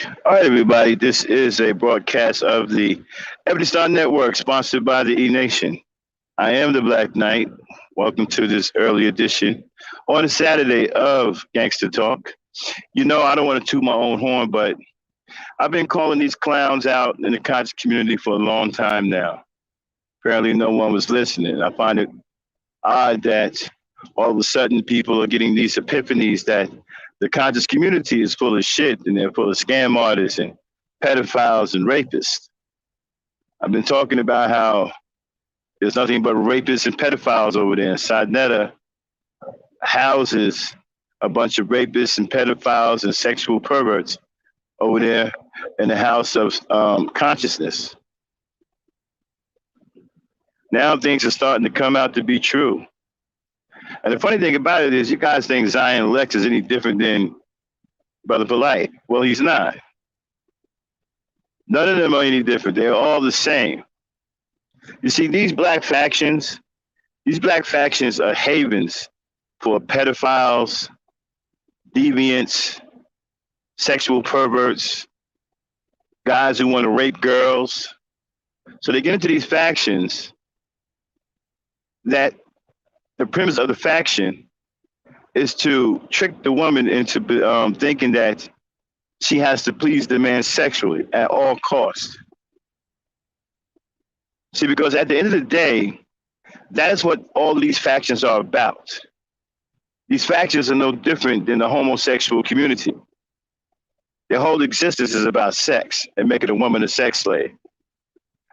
All right, everybody. This is a broadcast of the Ebony Network, sponsored by the E Nation. I am the Black Knight. Welcome to this early edition on a Saturday of Gangsta Talk. You know, I don't want to toot my own horn, but I've been calling these clowns out in the conscious community for a long time now. Apparently, no one was listening. I find it odd that all of a sudden people are getting these epiphanies that the conscious community is full of shit and they're full of scam artists and pedophiles and rapists. I've been talking about how there's nothing but rapists and pedophiles over there. Sadnetta houses a bunch of rapists and pedophiles and sexual perverts over there in the house of consciousness. Now things are starting to come out to be true. And the funny thing about it is you guys think Zion Lex is any different than Brother Polite. Well, he's not. None of them are any different. They're all the same. You see, these black factions are havens for pedophiles, deviants, sexual perverts, guys who want to rape girls. So they get into these factions that the premise of the faction is to trick the woman into thinking that she has to please the man sexually at all costs. See, because at the end of the day, that is what all these factions are about. These factions are no different than the homosexual community. Their whole existence is about sex and making a woman a sex slave.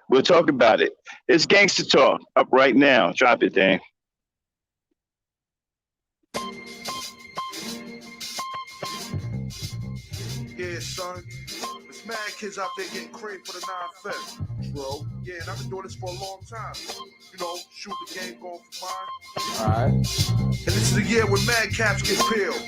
We'll talk about it. It's Gangsta Talk up right now. Drop it, Dan. Yeah, son. There's mad kids out there getting cream for the 9-5. Bro. Yeah, and I've been doing this for a long time. You know, shoot the game, going for mine. Alright. And this is the year when mad caps get peeled.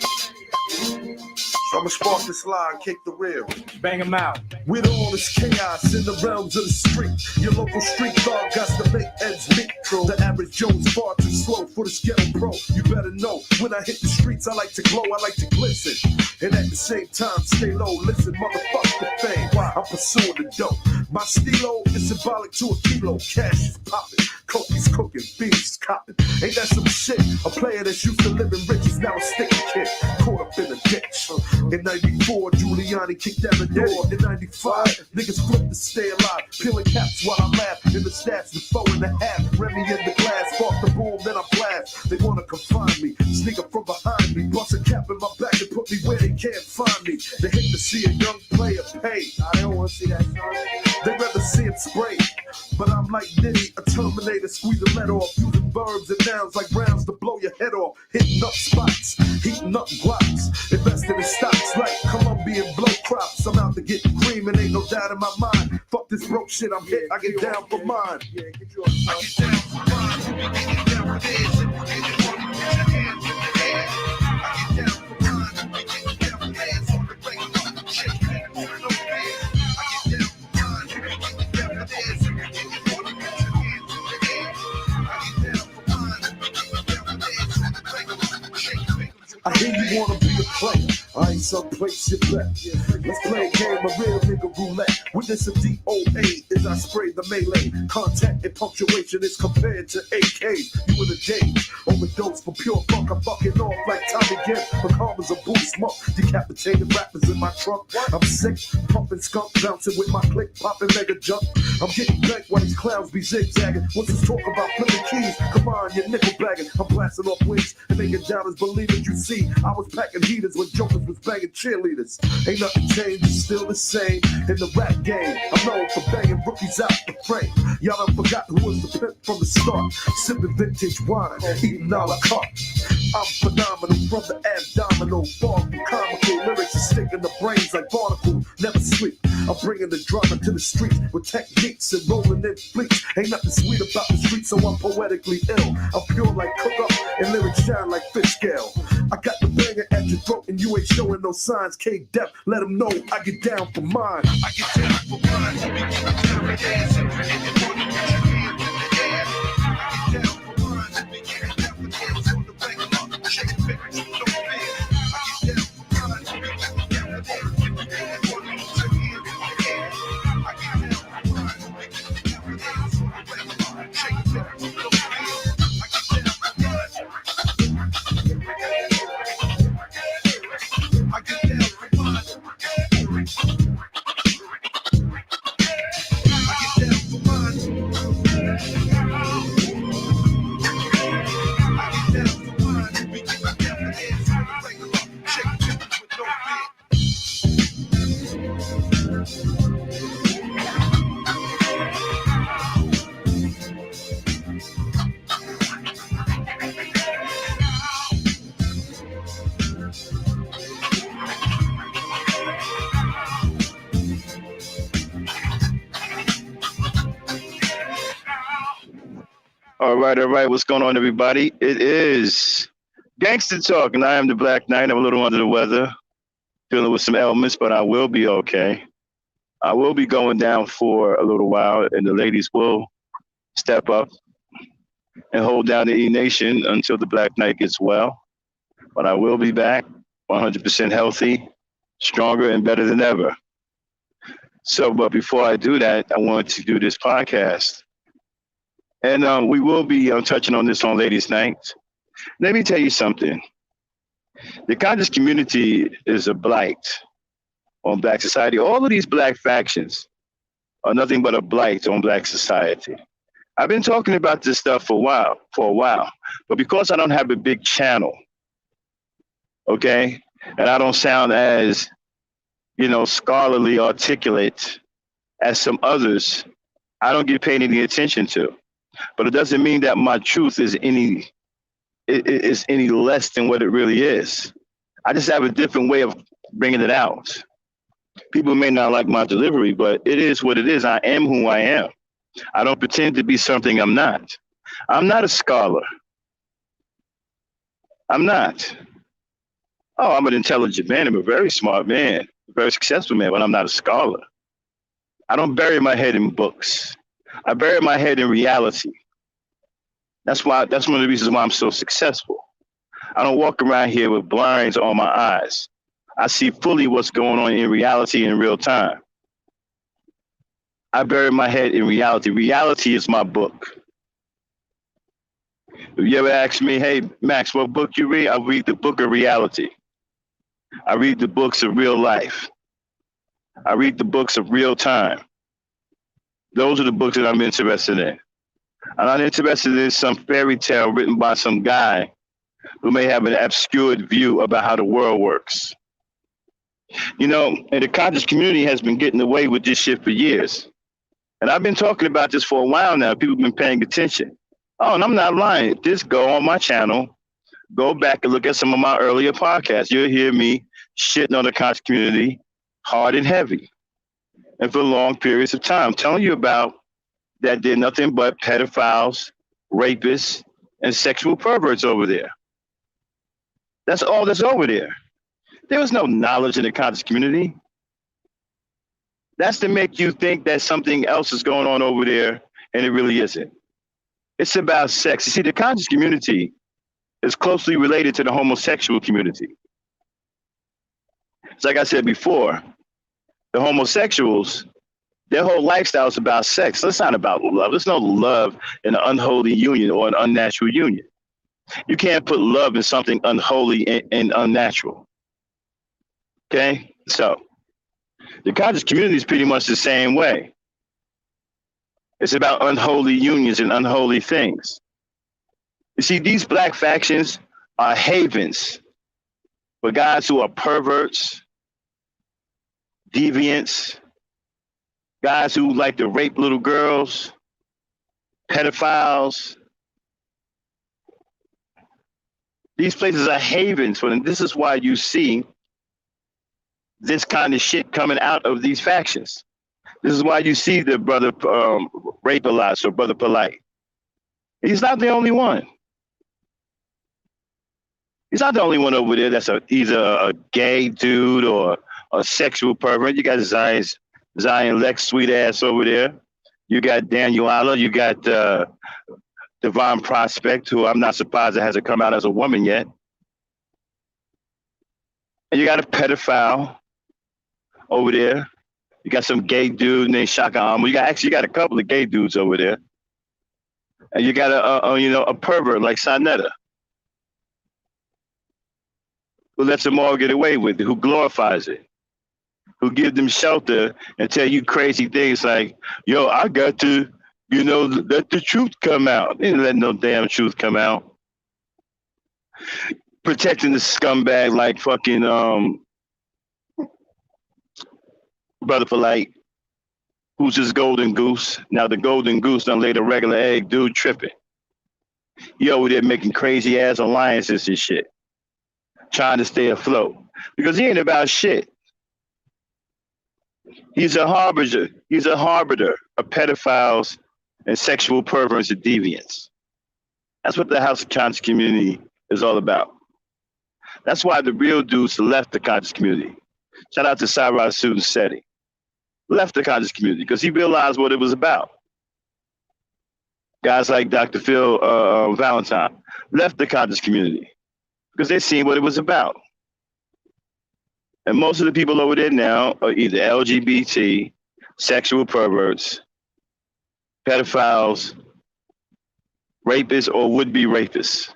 So I'ma spark this line, kick the rear. Bang them out. With all this chaos in the realms of the street, your local street dog got to make ends meet. The average Joe's far too slow for the ghetto pro. You better know, when I hit the streets, I like to glow, I like to glisten. And at the same time, stay low, listen, motherfuck the fame. I'm pursuing the dope. My stilo is symbolic to a kilo. Cash is popping, coke's cooking, beans is copping. Ain't that some shit? A player that's used to living rich is now a sticky kid, caught up in a ditch. In 94, Giuliani kicked down the door. In 95, niggas flipped to stay alive. Peeling caps while I laugh. In the stats, the 4.5. Remy in the glass, spark the boom, then I blast. They wanna confine me, sneak up from behind me. Bust a cap in my back and put me where they can't find me. They hate to see a young player pay. I don't wanna see that, son. They rather see it spray. But I'm like Nitty, a Terminator, squeeze the lead off. Using verbs and nouns like rounds to blow your head off. Hitting up spots, heating up blocks. Investing in stocks like Colombian blow crops. I'm out to get cream and ain't no doubt in my mind. Fuck this broke shit, I'm hit, I get down for mine. I get down for mine, I get down for this. I get down for mine, I get down for this. On the regular, shit, no fair. I get down for mine, I get down for this. I hear you wanna be a player. I ain't someplace you bet. Let's play a game of real nigga roulette. Witness a DOA as I spray the melee. Contact and punctuation is compared to AKs. You in the days. Overdose for pure funk. I'm fucking off like Tommy Gibb. But karma's a booty smoke. Decapitated rappers in my trunk. I'm sick, pumping skunk, bouncing with my click, popping mega jump. I'm getting back while these clowns be zigzagging. What's this talk about flipping keys? Come on, you're nickel bagging. I'm blasting off wings and making doubters believe it. You see, I was packing heaters when jokers was banging cheerleaders. Ain't nothing changed, it's still the same in the rap game. I'm known for banging rookies out the frame. Y'all done forgot who was the pimp from the start. Sipping vintage wine, eating a la carte. I'm phenomenal from the abdominal. Far from comical, lyrics are sticking the brains like barnacles. Never sleep, I'm bringing the drama to the streets with techniques and rolling in fleets. Ain't nothing sweet about the streets, so I'm poetically ill. I'm pure like cook up and lyrics shine like fish scale. I got the banger at your throat and you ain't showing no signs. K-Dep, let them know I get down for mine. I get down for mine. I get down for mine. I get down for dance on the regular. Shake it, baby, no fair. I get down for mine. I get down for dance. All right, all right. What's going on, everybody? It is Gangsta Talk, and I am the Black Knight. I'm a little under the weather, dealing with some ailments, but I will be okay. I will be going down for a little while, and the ladies will step up and hold down the E Nation until the Black Knight gets well. But I will be back 100% healthy, stronger, and better than ever. So, but before I do that, I want to do this podcast. And we will be touching on this on Ladies' Night. Let me tell you something. The conscious community is a blight on Black society. All of these Black factions are nothing but a blight on Black society. I've been talking about this stuff for a while, but because I don't have a big channel, okay, and I don't sound as, scholarly articulate as some others, I don't get paid any attention to. But it doesn't mean that my truth is any less than what it really is. I just have a different way of bringing it out. People may not like my delivery, but it is what it is. I am who I am. I don't pretend to be something I'm not. I'm not a scholar. I'm not. Oh, I'm an intelligent man. I'm a very smart man, a very successful man, but I'm not a scholar. I don't bury my head in books. I bury my head in reality. That's one of the reasons why I'm so successful. I don't walk around here with blinds on my eyes. I see fully what's going on in reality in real time. I bury my head in reality. Reality is my book. If you ever ask me, hey, Max, what book you read? I read the book of reality. I read the books of real life. I read the books of real time. Those are the books that I'm interested in. I'm not interested in some fairy tale written by some guy who may have an obscured view about how the world works. And the conscious community has been getting away with this shit for years. And I've been talking about this for a while now. People have been paying attention. Oh, and I'm not lying. Just go on my channel, go back and look at some of my earlier podcasts. You'll hear me shitting on the conscious community hard and heavy. And for long periods of time, telling you about that they're nothing but pedophiles, rapists, and sexual perverts over there. That's all that's over there. There was no knowledge in the conscious community. That's to make you think that something else is going on over there, and it really isn't. It's about sex. You see, the conscious community is closely related to the homosexual community. It's like I said before, the homosexuals, their whole lifestyle is about sex. It's not about love. There's no love in an unholy union or an unnatural union. You can't put love in something unholy and unnatural. Okay? So, the conscious community is pretty much the same way. It's about unholy unions and unholy things. You see, these Black factions are havens for guys who are perverts, deviants, guys who like to rape little girls, pedophiles. These places are havens for them. This is why you see this kind of shit coming out of these factions. This is why you see the brother Rape a lot, or Brother Polite. He's not the only one. He's not the only one over there that's either a gay dude or a sexual pervert. You got Zion Lex, sweet ass over there. You got Daniela. You got Divine Prospect, who I'm not surprised it hasn't come out as a woman yet. And you got a pedophile over there. You got some gay dude named Shaka Amu. You got a couple of gay dudes over there. And you got a pervert like Sonetta, who lets them all get away with it, who glorifies it, who give them shelter and tell you crazy things like, yo, I got to, let the truth come out. They didn't let no damn truth come out. Protecting the scumbag like fucking Brother Polite, who's his golden goose. Now the golden goose done laid a regular egg, dude tripping. He over there making crazy ass alliances and shit, trying to stay afloat. Because he ain't about shit. He's a harbinger of pedophiles and sexual perverts and deviants. That's what the House of Conscious community is all about. That's why the real dudes left the conscious community. Shout out to Cyrus Susan Seti. Left the conscious community because he realized what it was about. Guys like Dr. Phil Valentine left the conscious community because they seen what it was about. And most of the people over there now are either LGBT, sexual perverts, pedophiles, rapists, or would-be rapists.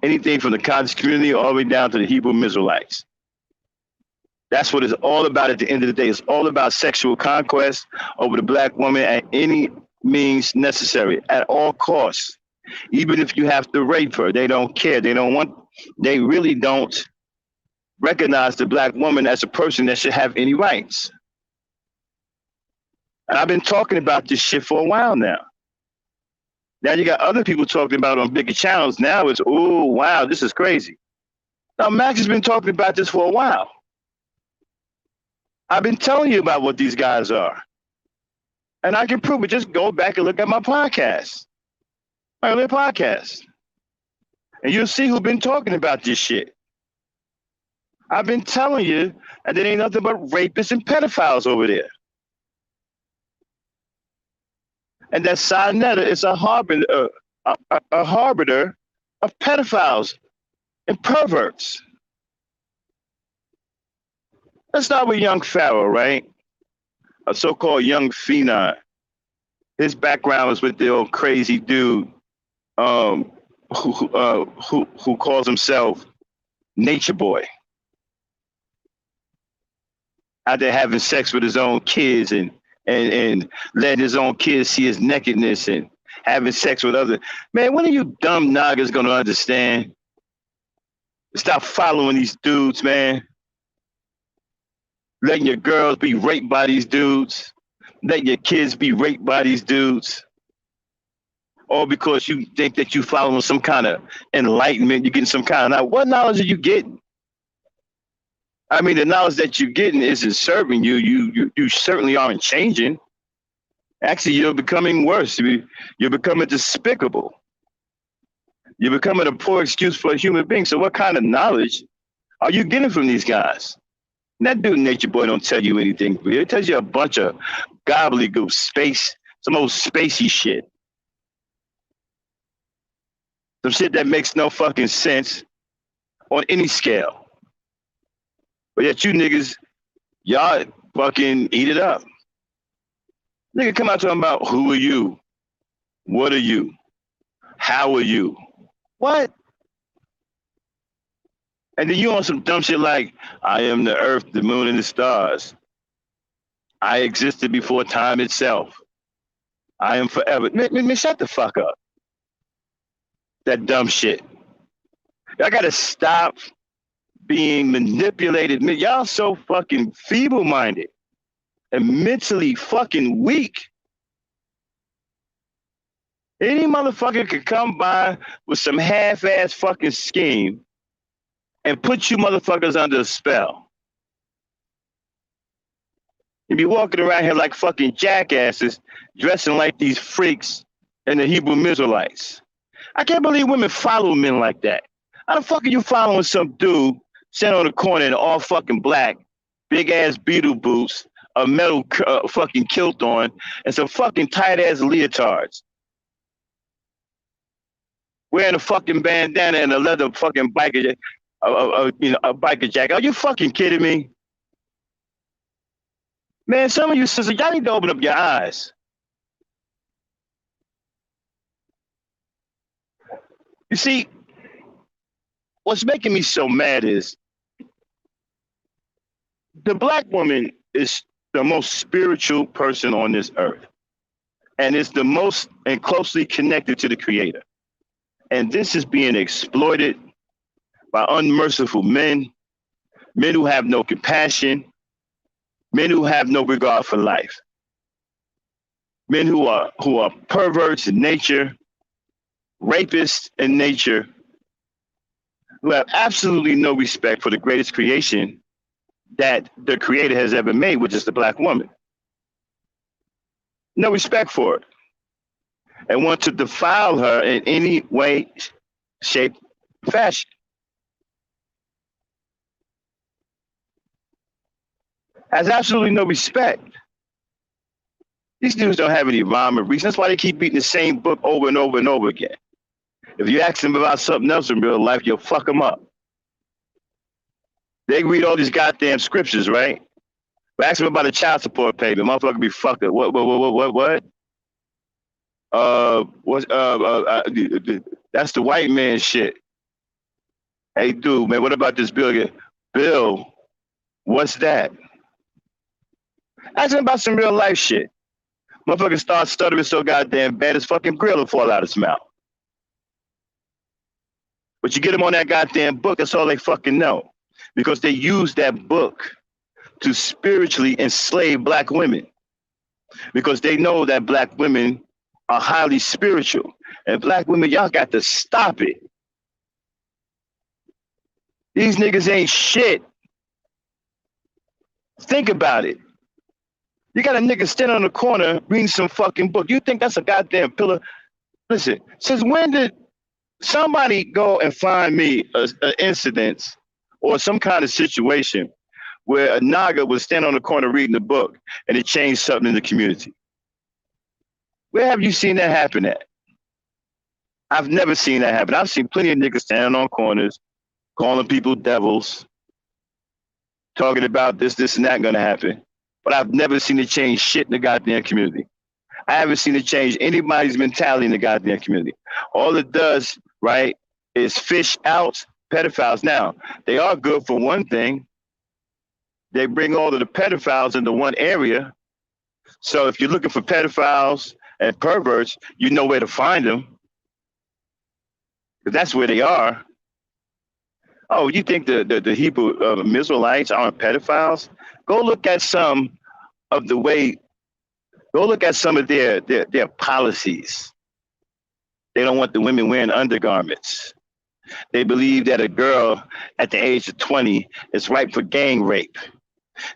Anything from the conscious community all the way down to the Hebrew Israelites. That's what it's all about at the end of the day. It's all about sexual conquest over the black woman at any means necessary, at all costs. Even if you have to rape her, they don't care. They really don't recognize the black woman as a person that should have any rights. And I've been talking about this shit for a while now. Now you got other people talking about it on bigger channels. Now it's, oh, wow, this is crazy. Now Max has been talking about this for a while. I've been telling you about what these guys are. And I can prove it. Just go back and look at my podcast. My earlier podcast. And you'll see who's been talking about this shit. I've been telling you, and there ain't nothing but rapists and pedophiles over there. And that Sinetta is a harbinger of pedophiles and perverts. Let's start with young Pharaoh, right? A so-called young phenom. His background was with the old crazy dude who calls himself Nature Boy. Out there having sex with his own kids and letting his own kids see his nakedness and having sex with other. Man, when are you dumb niggas gonna understand? Stop following these dudes, man. Letting your girls be raped by these dudes. Letting your kids be raped by these dudes. All because you think that you following some kind of enlightenment, you're getting some kind of, what knowledge are you getting? I mean, the knowledge that you're getting isn't serving you. You certainly aren't changing. Actually, you're becoming worse. You're becoming despicable. You're becoming a poor excuse for a human being. So what kind of knowledge are you getting from these guys? And that dude, Nature Boy, don't tell you anything. He tells you a bunch of gobbledygook space, some old spacey shit. Some shit that makes no fucking sense on any scale. But yet you niggas, y'all fucking eat it up. Nigga come out talking about who are you? What are you? How are you? What? And then you on some dumb shit like, I am the earth, the moon, and the stars. I existed before time itself. I am forever. Man, shut the fuck up. That dumb shit. Y'all gotta stop being manipulated. Y'all so fucking feeble-minded and mentally fucking weak. Any motherfucker could come by with some half-ass fucking scheme and put you motherfuckers under a spell. You be walking around here like fucking jackasses, dressing like these freaks and the Hebrew Israelites. I can't believe women follow men like that. How the fuck are you following some dude sitting on the corner in all fucking black, big ass beetle boots, a metal fucking kilt on, and some fucking tight ass leotards? Wearing a fucking bandana and a leather fucking biker, a biker jacket. Are you fucking kidding me? Man, some of you sisters, y'all need to open up your eyes. You see, what's making me so mad is the black woman is the most spiritual person on this earth and is the most and closely connected to the Creator. And this is being exploited by unmerciful men who have no compassion, men who have no regard for life, men who are perverts in nature, rapists in nature, who have absolutely no respect for the greatest creation that the Creator has ever made, which is the black woman. No respect for it. and want to defile her in any way, shape, fashion. Has absolutely no respect. These dudes don't have any rhyme or reason. That's why they keep beating the same book over and over and over again. If you ask them about something else in real life, you'll fuck them up. They read all these goddamn scriptures, right? But ask them about a child support payment. Motherfucker be fucking. What? What? That's the white man shit. Hey, dude, man, what about this bill again? Bill, what's that? Ask him about some real life shit. Motherfucker starts stuttering so goddamn bad, his fucking grill will fall out of his mouth. But you get them on that goddamn book, that's all they fucking know. Because they use that book to spiritually enslave black women. Because they know that black women are highly spiritual. And black women, y'all got to stop it. These niggas ain't shit. Think about it. You got a nigga standing on the corner reading some fucking book. You think that's a goddamn pillar? Listen, since when did somebody go and find me an incident or some kind of situation where a naga was standing on the corner reading the book and it changed something in the community? Where have you seen that happen at? I've never seen that happen. I've seen plenty of niggas standing on corners, calling people devils, talking about this, and that gonna happen. But I've never seen it change shit in the goddamn community. I haven't seen it change anybody's mentality in the goddamn community. All it does, right, is fish out pedophiles. Now, they are good for one thing. They bring all of the pedophiles into one area. So if you're looking for pedophiles and perverts, you know where to find them. Because that's where they are. Oh, you think the Hebrew Israelites aren't pedophiles? Go look at some of the way, go look at some of their policies. They don't want the women wearing undergarments. They believe that a girl at the age of 20 is ripe for gang rape.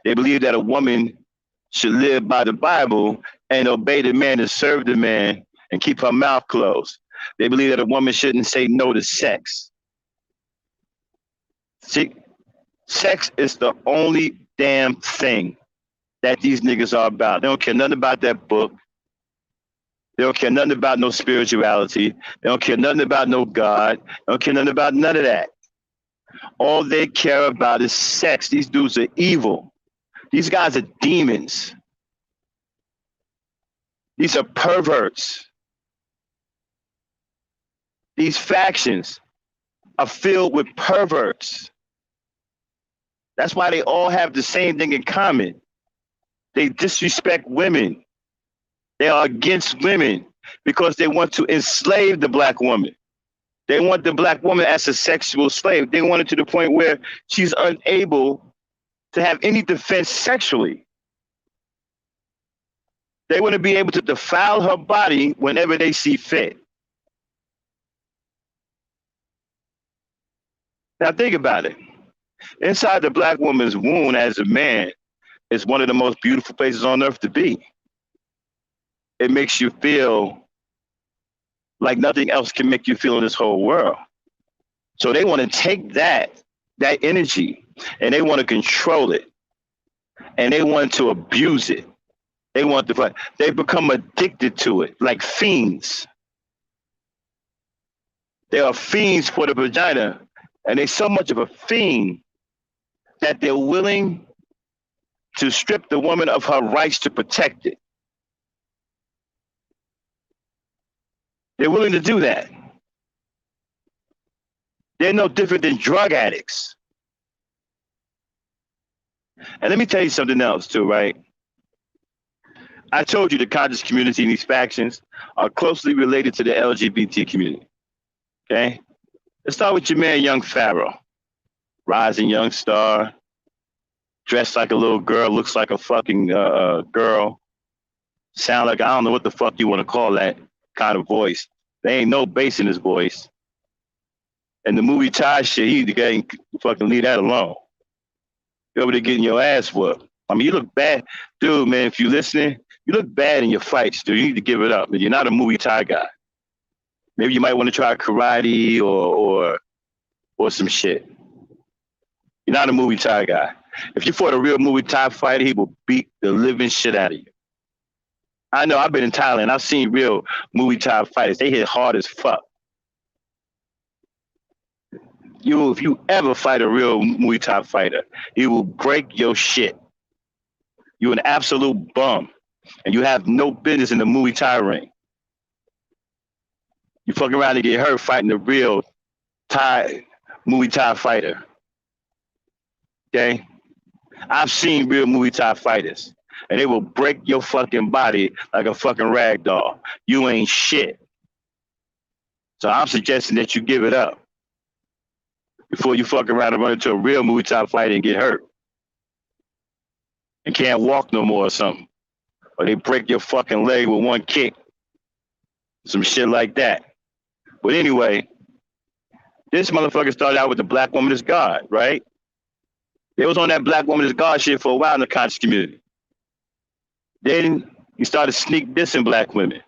They believe that a woman should live by the Bible and obey the man and serve the man and keep her mouth closed. They believe that a woman shouldn't say no to sex. See, sex is the only damn thing that these niggas are about. They don't care nothing about that book. They don't care nothing about no spirituality. They don't care nothing about no God. They don't care nothing about none of that. All they care about is sex. These dudes are evil. These guys are demons. These are perverts. These factions are filled with perverts. That's why they all have the same thing in common. They disrespect women. They are against women because they want to enslave the black woman. They want the black woman as a sexual slave. They want it to the point where she's unable to have any defense sexually. They want to be able to defile her body whenever they see fit. Now think about it. Inside the black woman's womb as a man is one of the most beautiful places on earth to be. It makes you feel like nothing else can make you feel in this whole world. So they want to take that energy and they want to control it and they want to abuse it. They become addicted to it like fiends. They are fiends for the vagina, and they're so much of a fiend that they're willing to strip the woman of her rights to protect it. They're willing to do that. They're no different than drug addicts. And let me tell you something else too, right? I told you the conscious community and these factions are closely related to the LGBT community, okay? Let's start with your man, Young Pharaoh. Rising young star, dressed like a little girl, looks like a fucking girl, sound like, I don't know what the fuck you want to call that kind of voice. There ain't no bass in his voice. And the movie Ty shit, he can't fucking leave that alone. You're over there getting your ass whooped. I mean, you look bad. Dude, man, if you listening, You look bad in your fights, dude. You need to give it up. You're not a Muay Thai guy. Maybe you might want to try karate or some shit. You're not a Muay Thai guy. If you fought a real Muay Thai fighter, he will beat the living shit out of you. I know. I've been in Thailand. I've seen real Muay Thai fighters. They hit hard as fuck. If you ever fight a real Muay Thai fighter, he will break your shit. You're an absolute bum, and you have no business in the Muay Thai ring. You fuck around and get hurt fighting a real Muay Thai fighter. Okay? I've seen real Muay Thai fighters, and they will break your fucking body like a fucking rag doll. You ain't shit. So I'm suggesting that you give it up before you fuck around and run into a real Muay Thai fighter and get hurt and can't walk no more or something. Or they break your fucking leg with one kick. Some shit like that. But anyway, this motherfucker started out with the black woman is God, right? They was on that black woman is God shit for a while in the conscious community. Then he started sneak dissing black women.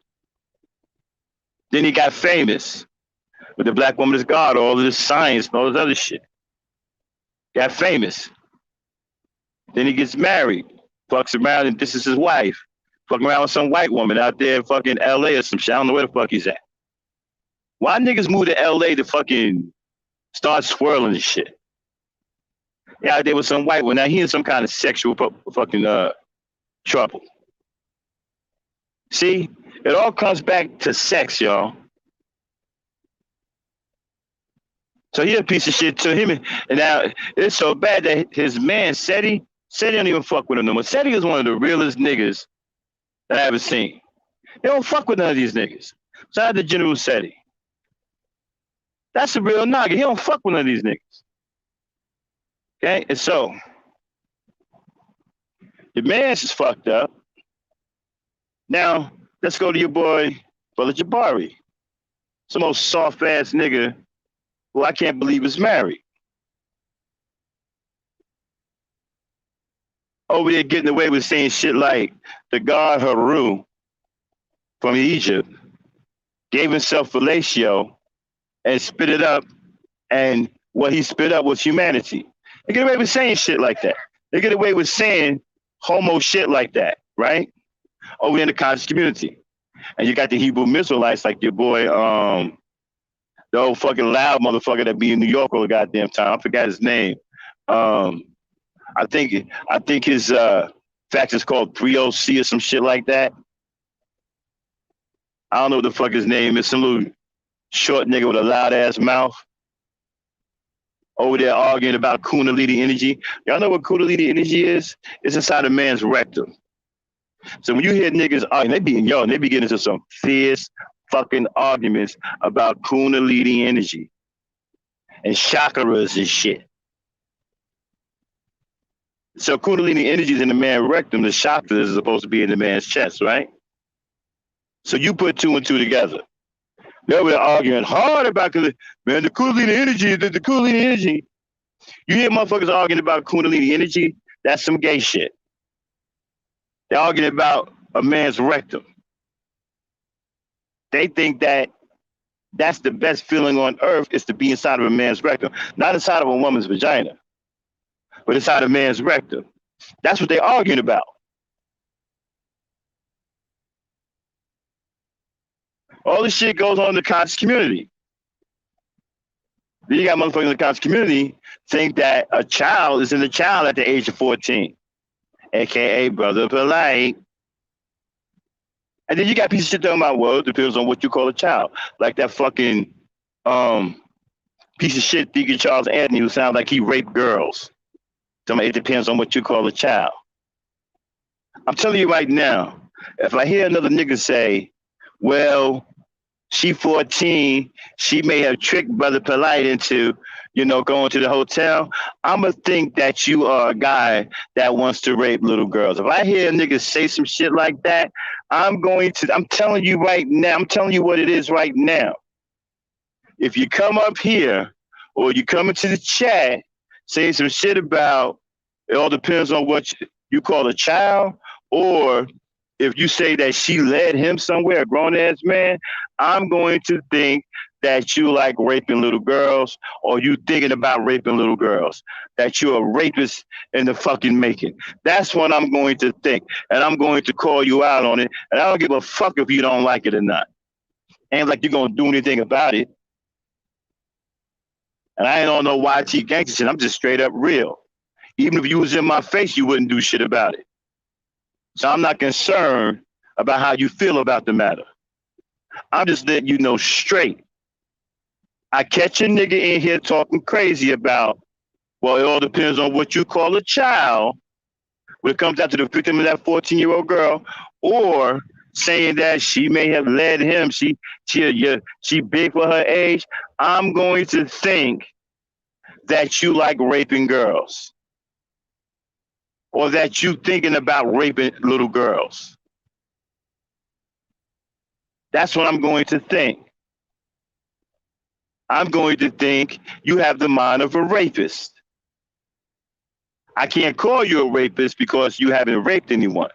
Then he got famous with the black woman is God, all of this science and all this other shit. Got famous. Then he gets married, fucks around and disses his wife. Fucking around with some white woman out there in fucking LA or some shit. I don't know where the fuck he's at. Why niggas move to LA to fucking start swirling and shit? Yeah, out there with some white one. Now he in some kind of sexual fucking trouble. See, it all comes back to sex, y'all. So he a piece of shit to him. And now it's so bad that his man, Seti don't even fuck with him no more. Seti is one of the realest niggas that I ever seen. They don't fuck with none of these niggas. Shout out to General Seti. That's a real nigga. He don't fuck with none of these niggas. Okay? And so, your man's is fucked up. Now, let's go to your boy, Brother Jabari. Some old soft-ass nigga who I can't believe is married. Over there getting away with saying shit like the god Haru from Egypt gave himself fellatio and spit it up, and what he spit up was humanity. They get away with saying shit like that. They get away with saying homo shit like that, right? Over in the conscious community. And you got the Hebrew Israelites like your boy, the old fucking loud motherfucker that be in New York all the goddamn time. I forgot his name. I think his faction is called 3OC or some shit like that. I don't know what the fuck his name is. Some little short nigga with a loud ass mouth. Over there arguing about Kundalini energy. Y'all know what Kundalini energy is? It's inside a man's rectum. So when you hear niggas arguing, they be getting into some fierce fucking arguments about Kundalini energy and chakras and shit. So Kundalini energy is in the man's rectum. The chakras is supposed to be in the man's chest, right? So you put two and two together. They were arguing hard about, man, the Kundalini energy, the Kundalini energy. You hear motherfuckers arguing about Kundalini energy? That's some gay shit. They're arguing about a man's rectum. They think that that's the best feeling on earth is to be inside of a man's rectum. Not inside of a woman's vagina, but inside a man's rectum. That's what they're arguing about. All this shit goes on in the conscious community. Then you got motherfuckers in the conscious community think that a child is in the child at the age of 14, aka Brother Polite. And then you got pieces of shit talking about, well, it depends on what you call a child. Like that fucking piece of shit, Deacon Charles Anthony, who sounds like he raped girls. It depends on what you call a child. I'm telling you right now, if I hear another nigga say, well, she 14, she may have tricked Brother Polite into, going to the hotel, I'm going to think that you are a guy that wants to rape little girls. If I hear a nigga say some shit like that, I'm telling you right now, I'm telling you what it is right now. If you come up here or you come into the chat saying some shit about, it all depends on what you call a child, or if you say that she led him somewhere, a grown ass man, I'm going to think that you like raping little girls or you thinking about raping little girls, that you're a rapist in the fucking making. That's what I'm going to think. And I'm going to call you out on it. And I don't give a fuck if you don't like it or not. Ain't like you're going to do anything about it. And I ain't on no YT gangster shit. I'm just straight up real. Even if you was in my face, you wouldn't do shit about it. So I'm not concerned about how you feel about the matter. I'm just letting you know straight. I catch a nigga in here talking crazy about, well, it all depends on what you call a child when it comes down to the victim of that 14-year-old girl, or saying that she may have led him, she big for her age. I'm going to think that you like raping girls, or that you thinking about raping little girls. That's what I'm going to think. I'm going to think you have the mind of a rapist. I can't call you a rapist because you haven't raped anyone,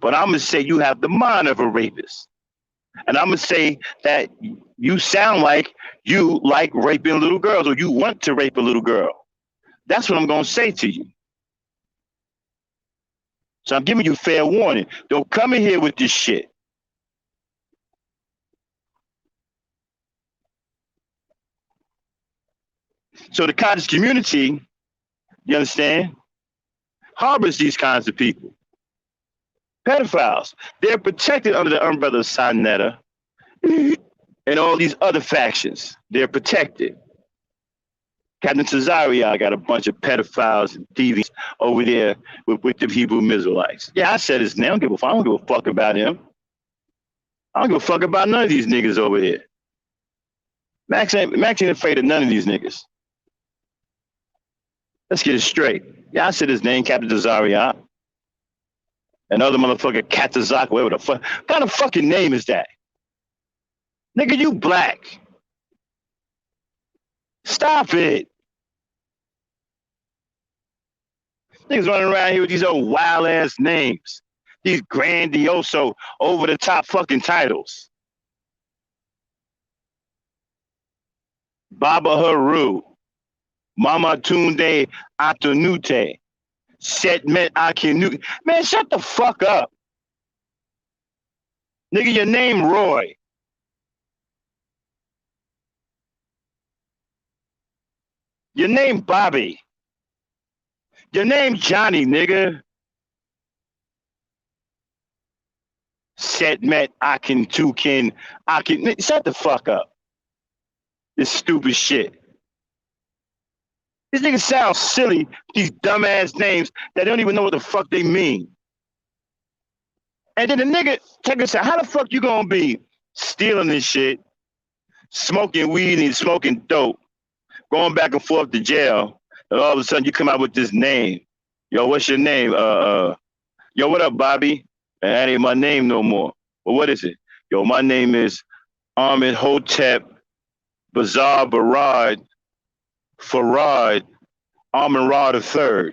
but I'm going to say you have the mind of a rapist. And I'm going to say that you sound like you like raping little girls, or you want to rape a little girl. That's what I'm going to say to you. So I'm giving you fair warning. Don't come in here with this shit. So the cottage community, you understand, harbors these kinds of people. Pedophiles. They're protected under the umbrella of Sinetta and all these other factions. They're protected. Captain Cesario got a bunch of pedophiles and thieves over there with the Hebrew Israelites. Yeah, I said his name. I don't give a fuck about him. I don't give a fuck about none of these niggas over here. Max ain't afraid of none of these niggas. Let's get it straight. Yeah, I said his name, Captain Cesario. Another motherfucker, Katazak, whatever the fuck. What kind of fucking name is that? Nigga, you black. Stop it. Niggas running around here with these old wild ass names. These grandioso, over the top fucking titles. Baba Haru, Mama Tunde Atunute, Setmet Akinu. Man, shut the fuck up. Nigga, your name Roy. Your name Bobby. Your name Johnny, nigga. Setmet Akin Tukin Akin. Shut the fuck up. This stupid shit. These niggas sound silly, these dumbass names that don't even know what the fuck they mean. And then the nigga, check this out, how the fuck you gonna be stealing this shit, smoking weed and smoking dope, going back and forth to jail, and all of a sudden you come out with this name. Yo, what's your name? Yo, what up, Bobby? And that ain't my name no more. Well, what is it? Yo, my name is Ahmed Hotep Bazar Barad Farad Amin-Ra III.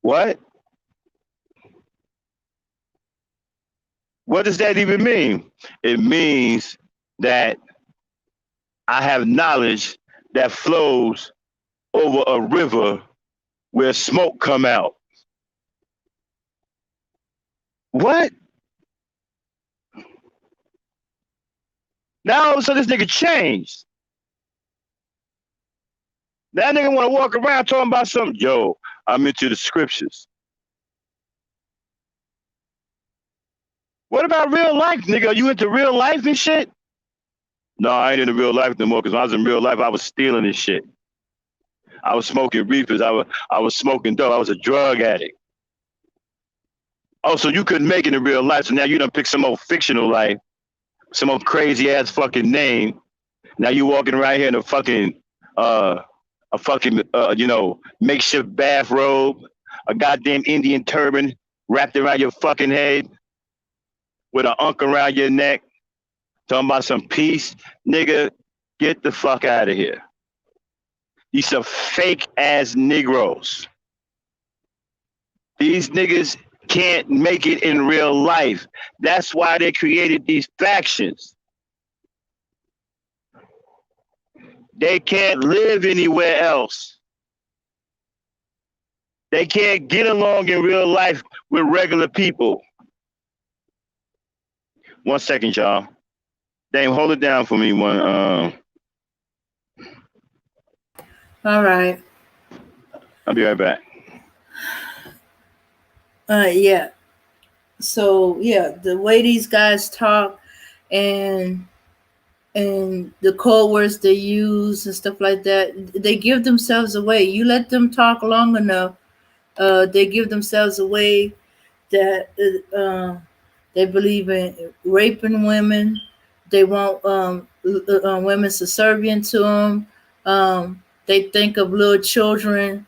What? What does that even mean? It means that I have knowledge that flows over a river where smoke come out. What? Now all of a sudden this nigga changed. That nigga want to walk around talking about something. Yo, I'm into the scriptures. What about real life, nigga? Are you into real life and shit? No, I ain't into real life no more, because when I was in real life, I was stealing this shit. I was smoking reefers. I was smoking dope. I was a drug addict. Oh, so you couldn't make it in real life, so now you done pick some old fictional life, some old crazy ass fucking name. Now you walking around here in a fucking makeshift bathrobe, a goddamn Indian turban wrapped around your fucking head, with an unk around your neck, talking about some peace. Nigga, get the fuck out of here. These are fake ass Negroes. These niggas can't make it in real life. That's why they created these factions. They can't live anywhere else. They can't get along in real life with regular people. 1 second, y'all. Dame, hold it down for me. All right. I'll be right back. Yeah. So yeah, the way these guys talk and the code words they use and stuff like that, they give themselves away. You let them talk long enough, they give themselves away that they believe in raping women. They want women subservient to them. They think of little children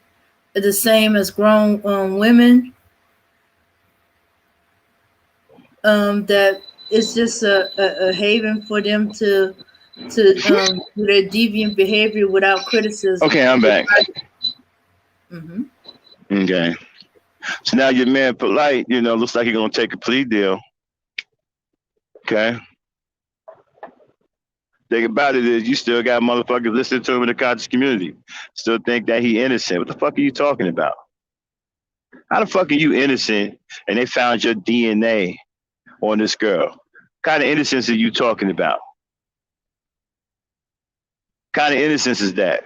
the same as grown women. That it's just a haven for them to do their deviant behavior without criticism. Okay, I'm back. Mm-hmm. Okay. So now your man Polite, looks like he's gonna take a plea deal. Okay. Thing about it is you still got motherfuckers listening to him in the conscious community. Still think that he innocent. What the fuck are you talking about? How the fuck are you innocent and they found your DNA on this girl? What kind of innocence are you talking about? What kind of innocence is that?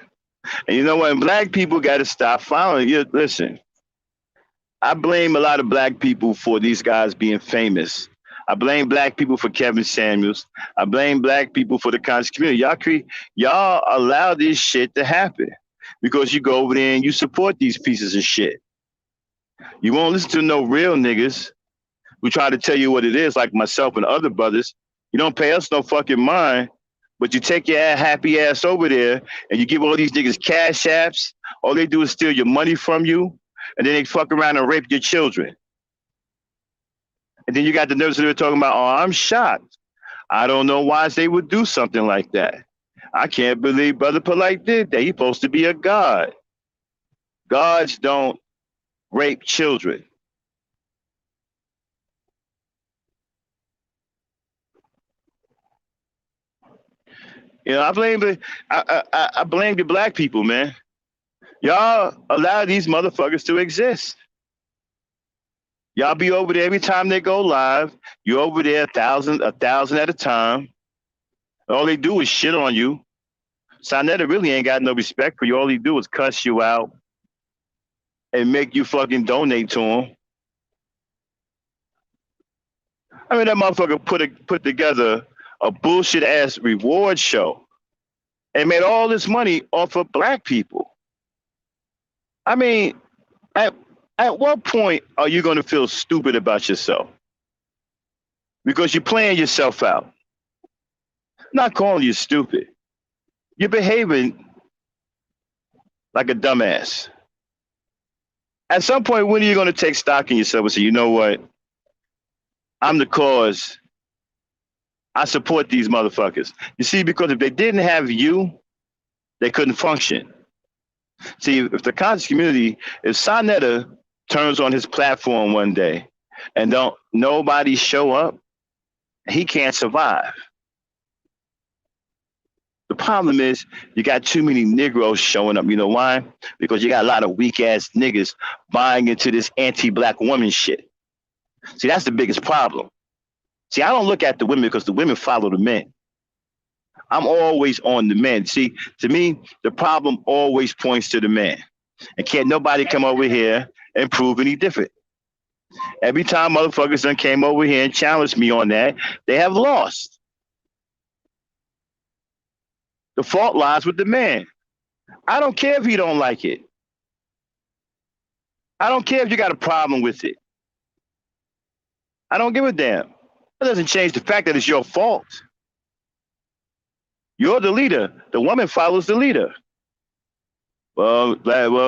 And you know what? Black people got to stop following you. Listen, I blame a lot of black people for these guys being famous. I blame black people for Kevin Samuels. I blame black people for the conscious community. Y'all allow this shit to happen because you go over there and you support these pieces of shit. You won't listen to no real niggas who try to tell you what it is, like myself and other brothers. You don't pay us no fucking mind, but you take your happy ass over there and you give all these niggas cash apps. All they do is steal your money from you, and then they fuck around and rape your children. And then you got the nerves that are talking about, oh, I'm shocked. I don't know why they would do something like that. I can't believe Brother Polite did that. He's supposed to be a god. Gods don't rape children. I blame the black people, man. Y'all allow these motherfuckers to exist. Y'all be over there every time they go live. You're over there a thousand at a time. All they do is shit on you. Sonetta really ain't got no respect for you. All he do is cuss you out and make you fucking donate to him. I mean, that motherfucker put together a bullshit ass reward show and made all this money off of black people. I mean, at what point are you going to feel stupid about yourself? Because you're playing yourself out. I'm not calling you stupid. You're behaving like a dumbass. At some point, when are you going to take stock in yourself and say, you know what? I'm the cause. I support these motherfuckers. You see, because if they didn't have you, they couldn't function. See, if the conscious community, if Sonetta turns on his platform one day and don't nobody show up, he can't survive. The problem is you got too many Negroes showing up. You know why? Because you got a lot of weak ass niggas buying into this anti-black woman shit. See, that's the biggest problem. See, I don't look at the women because the women follow the men. I'm always on the men. See, to me, the problem always points to the man. And can't nobody come over here and prove any different. Every time motherfuckers done came over here and challenged me on that, they have lost. The fault lies with the man. I don't care if you don't like it. I don't care if you got a problem with it. I don't give a damn. That doesn't change the fact that it's your fault. You're the leader. The woman follows the leader. Well,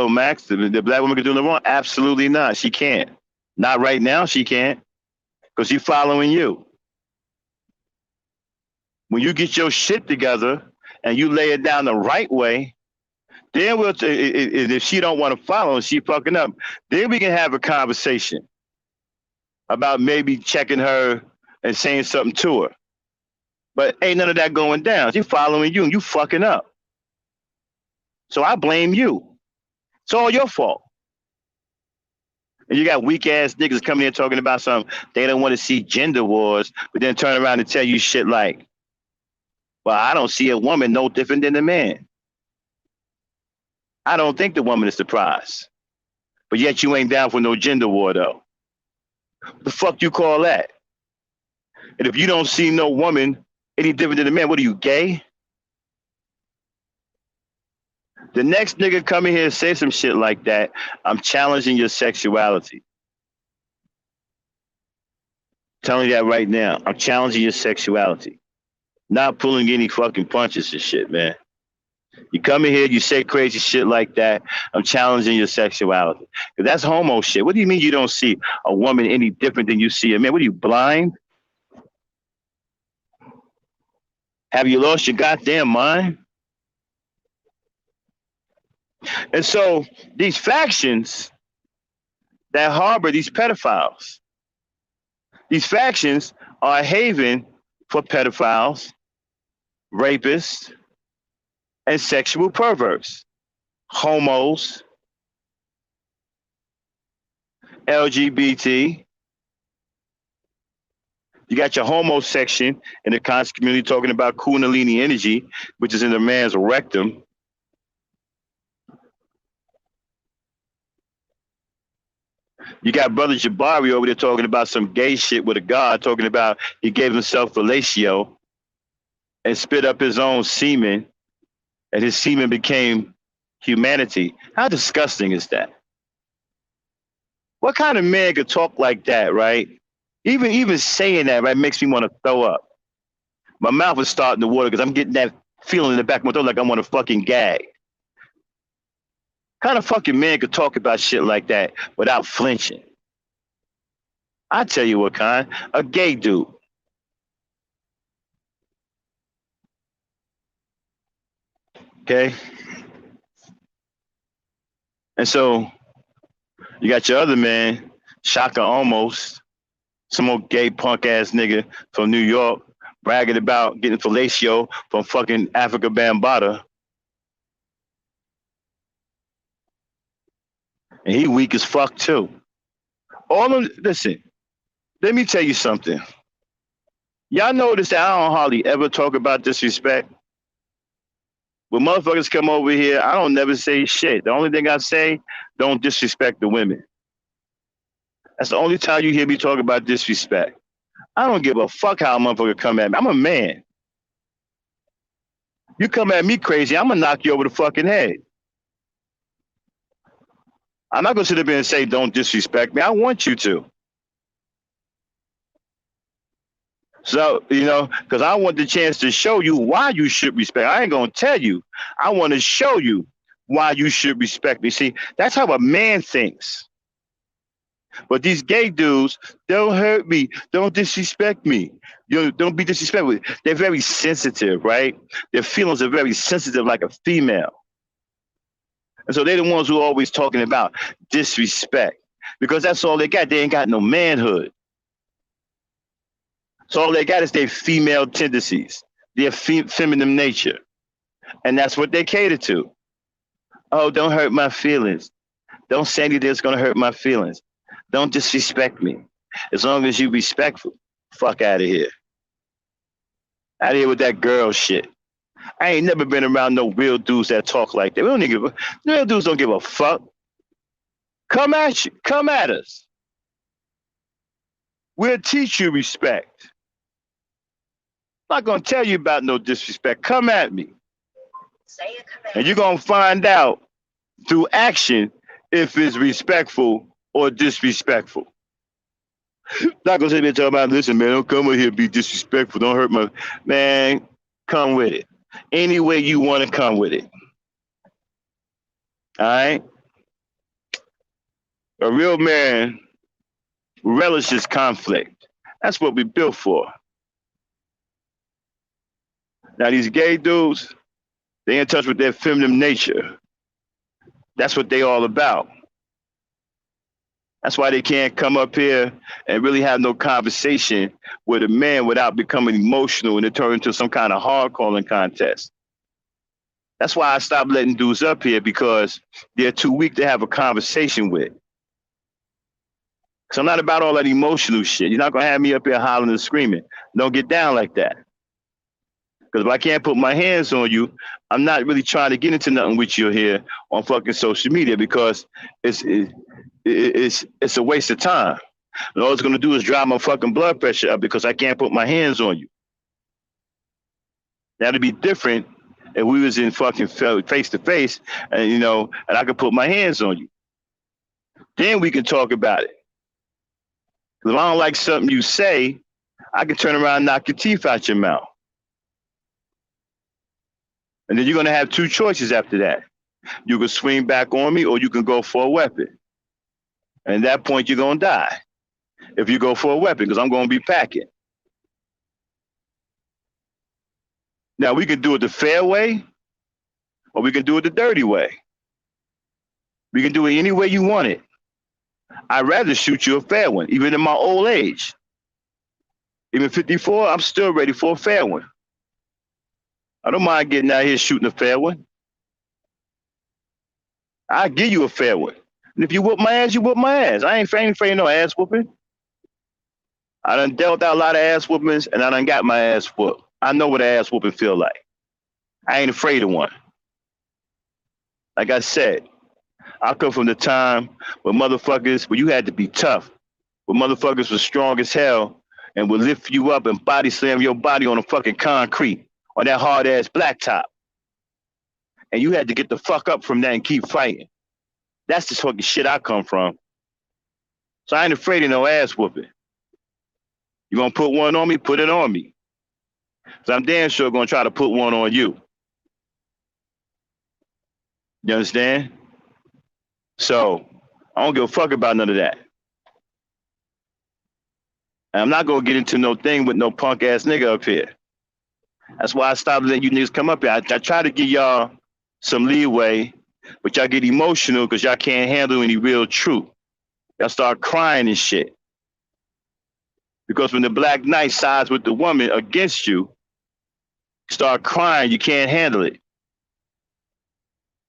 Max, the black woman can do no wrong? Absolutely not. She can't. Not right now, she can't. Because she's following you. When you get your shit together and you lay it down the right way, then if she don't want to follow and she fucking up, then we can have a conversation. about maybe checking her and saying something to her. But ain't none of that going down. She following you and you fucking up. So I blame you. It's all your fault. And you got weak ass niggas coming in talking about something they don't want to see gender wars, but then turn around and tell you shit like, well, I don't see a woman no different than a man. I don't think the woman is the prize. But yet you ain't down for no gender war though. What the fuck you call that? And if you don't see no woman any different than a man, what are you, gay? The next nigga come in here and say some shit like that, I'm challenging your sexuality. I'm telling you that right now. I'm challenging your sexuality. Not pulling any fucking punches and shit, man. You come in here, you say crazy shit like that, I'm challenging your sexuality. Because that's homo shit. What do you mean you don't see a woman any different than you see a man? What are you, blind? Have you lost your goddamn mind? And so these factions that harbor these pedophiles, these factions are a haven for pedophiles, rapists, and sexual perverts, homos, LGBT. You got your homo section in the conscious community talking about Kundalini energy, which is in the man's rectum. You got Brother Jabari over there talking about some gay shit with a god, talking about he gave himself fellatio and spit up his own semen, and his semen became humanity. How disgusting is that? What kind of man could talk like that, right? Even saying that, right, makes me want to throw up. My mouth is starting to water because I'm getting that feeling in the back of my throat like I want to fucking gag. Kind of fucking man could talk about shit like that without flinching? I tell you what kind, a gay dude. Okay? And so you got your other man, Shaka Almost, some old gay punk ass nigga from New York, bragging about getting fellatio from fucking Africa Bambaataa. And he weak as fuck too. Listen, let me tell you something. Y'all notice that I don't hardly ever talk about disrespect. When motherfuckers come over here, I don't never say shit. The only thing I say, don't disrespect the women. That's the only time you hear me talk about disrespect. I don't give a fuck how a motherfucker come at me. I'm a man. You come at me crazy, I'm gonna knock you over the fucking head. I'm not gonna sit up here and say don't disrespect me. I want you to. So, because I want the chance to show you why you should respect. I ain't gonna tell you. I want to show you why you should respect me. See, that's how a man thinks. But these gay dudes, don't hurt me. Don't disrespect me. Don't be disrespectful. They're very sensitive, right? Their feelings are very sensitive like a female. And so they're the ones who are always talking about disrespect because that's all they got. They ain't got no manhood. So all they got is their female tendencies, their feminine nature. And that's what they cater to. Oh, don't hurt my feelings. Don't say anything that's going to hurt my feelings. Don't disrespect me. As long as you respectful, fuck out of here. Out of here with that girl shit. I ain't never been around no real dudes that talk like that. Real dudes don't give a fuck. Come at you. Come at us. We'll teach you respect. I'm not going to tell you about no disrespect. Come at me. And you're going to find out through action if it's respectful or disrespectful. Not going to sit there and talk about, listen, man, don't come over here and be disrespectful. Don't hurt my... Man, come with it. Any way you want to come with it. All right? A real man relishes conflict. That's what we built for. Now, these gay dudes, they in touch with their feminine nature. That's what they all about. That's why they can't come up here and really have no conversation with a man without becoming emotional and it turn into some kind of hard calling contest. That's why I stopped letting dudes up here because they're too weak to have a conversation with. So I'm not about all that emotional shit. You're not gonna have me up here hollering and screaming. Don't get down like that. Because if I can't put my hands on you, I'm not really trying to get into nothing with you here on fucking social media because it's a waste of time. And all it's gonna do is drive my fucking blood pressure up because I can't put my hands on you. That'd be different if we was in fucking face to face and and I could put my hands on you. Then we can talk about it. If I don't like something you say, I can turn around and knock your teeth out your mouth. And then you're going to have two choices after that. You can swing back on me or you can go for a weapon. And at that point, you're going to die if you go for a weapon because I'm going to be packing. Now, we can do it the fair way or we can do it the dirty way. We can do it any way you want it. I'd rather shoot you a fair one, even in my old age. Even 54, I'm still ready for a fair one. I don't mind getting out here shooting a fair one. I'll give you a fair one. And if you whoop my ass, you whoop my ass. I ain't afraid of no ass whooping. I done dealt out a lot of ass whoopings and I done got my ass whooped. I know what an ass whooping feel like. I ain't afraid of one. Like I said, I come from the time where you had to be tough, where motherfuckers was strong as hell and would lift you up and body slam your body on a fucking concrete, on that hard ass blacktop. And you had to get the fuck up from that and keep fighting. That's the fucking shit I come from. So I ain't afraid of no ass whooping. You gonna put one on me? Put it on me. So I'm damn sure gonna try to put one on you. You understand? So I don't give a fuck about none of that. And I'm not gonna get into no thing with no punk ass nigga up here. That's why I stopped letting you niggas come up here. I try to give y'all some leeway, but y'all get emotional because y'all can't handle any real truth. Y'all start crying and shit. Because when the black knight sides with the woman against you, start crying, you can't handle it.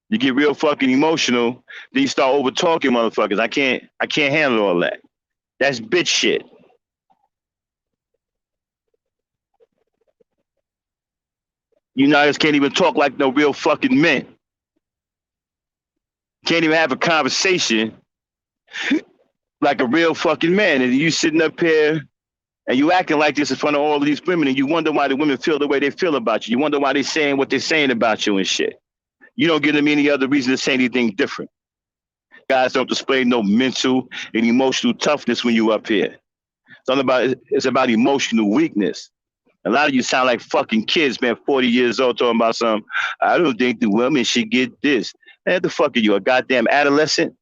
You get real fucking emotional, then you start over talking motherfuckers. I can't handle all that. That's bitch shit. You guys can't even talk like no real fucking men. Can't even have a conversation like a real fucking man. And you sitting up here and you acting like this in front of all of these women and you wonder why the women feel the way they feel about you. You wonder why they're saying what they're saying about you and shit. You don't give them any other reason to say anything different. Guys don't display no mental and emotional toughness when you up here. It's about emotional weakness. A lot of you sound like fucking kids, man, 40 years old, talking about something. I don't think the women should get this. Man, the fuck are you, a goddamn adolescent?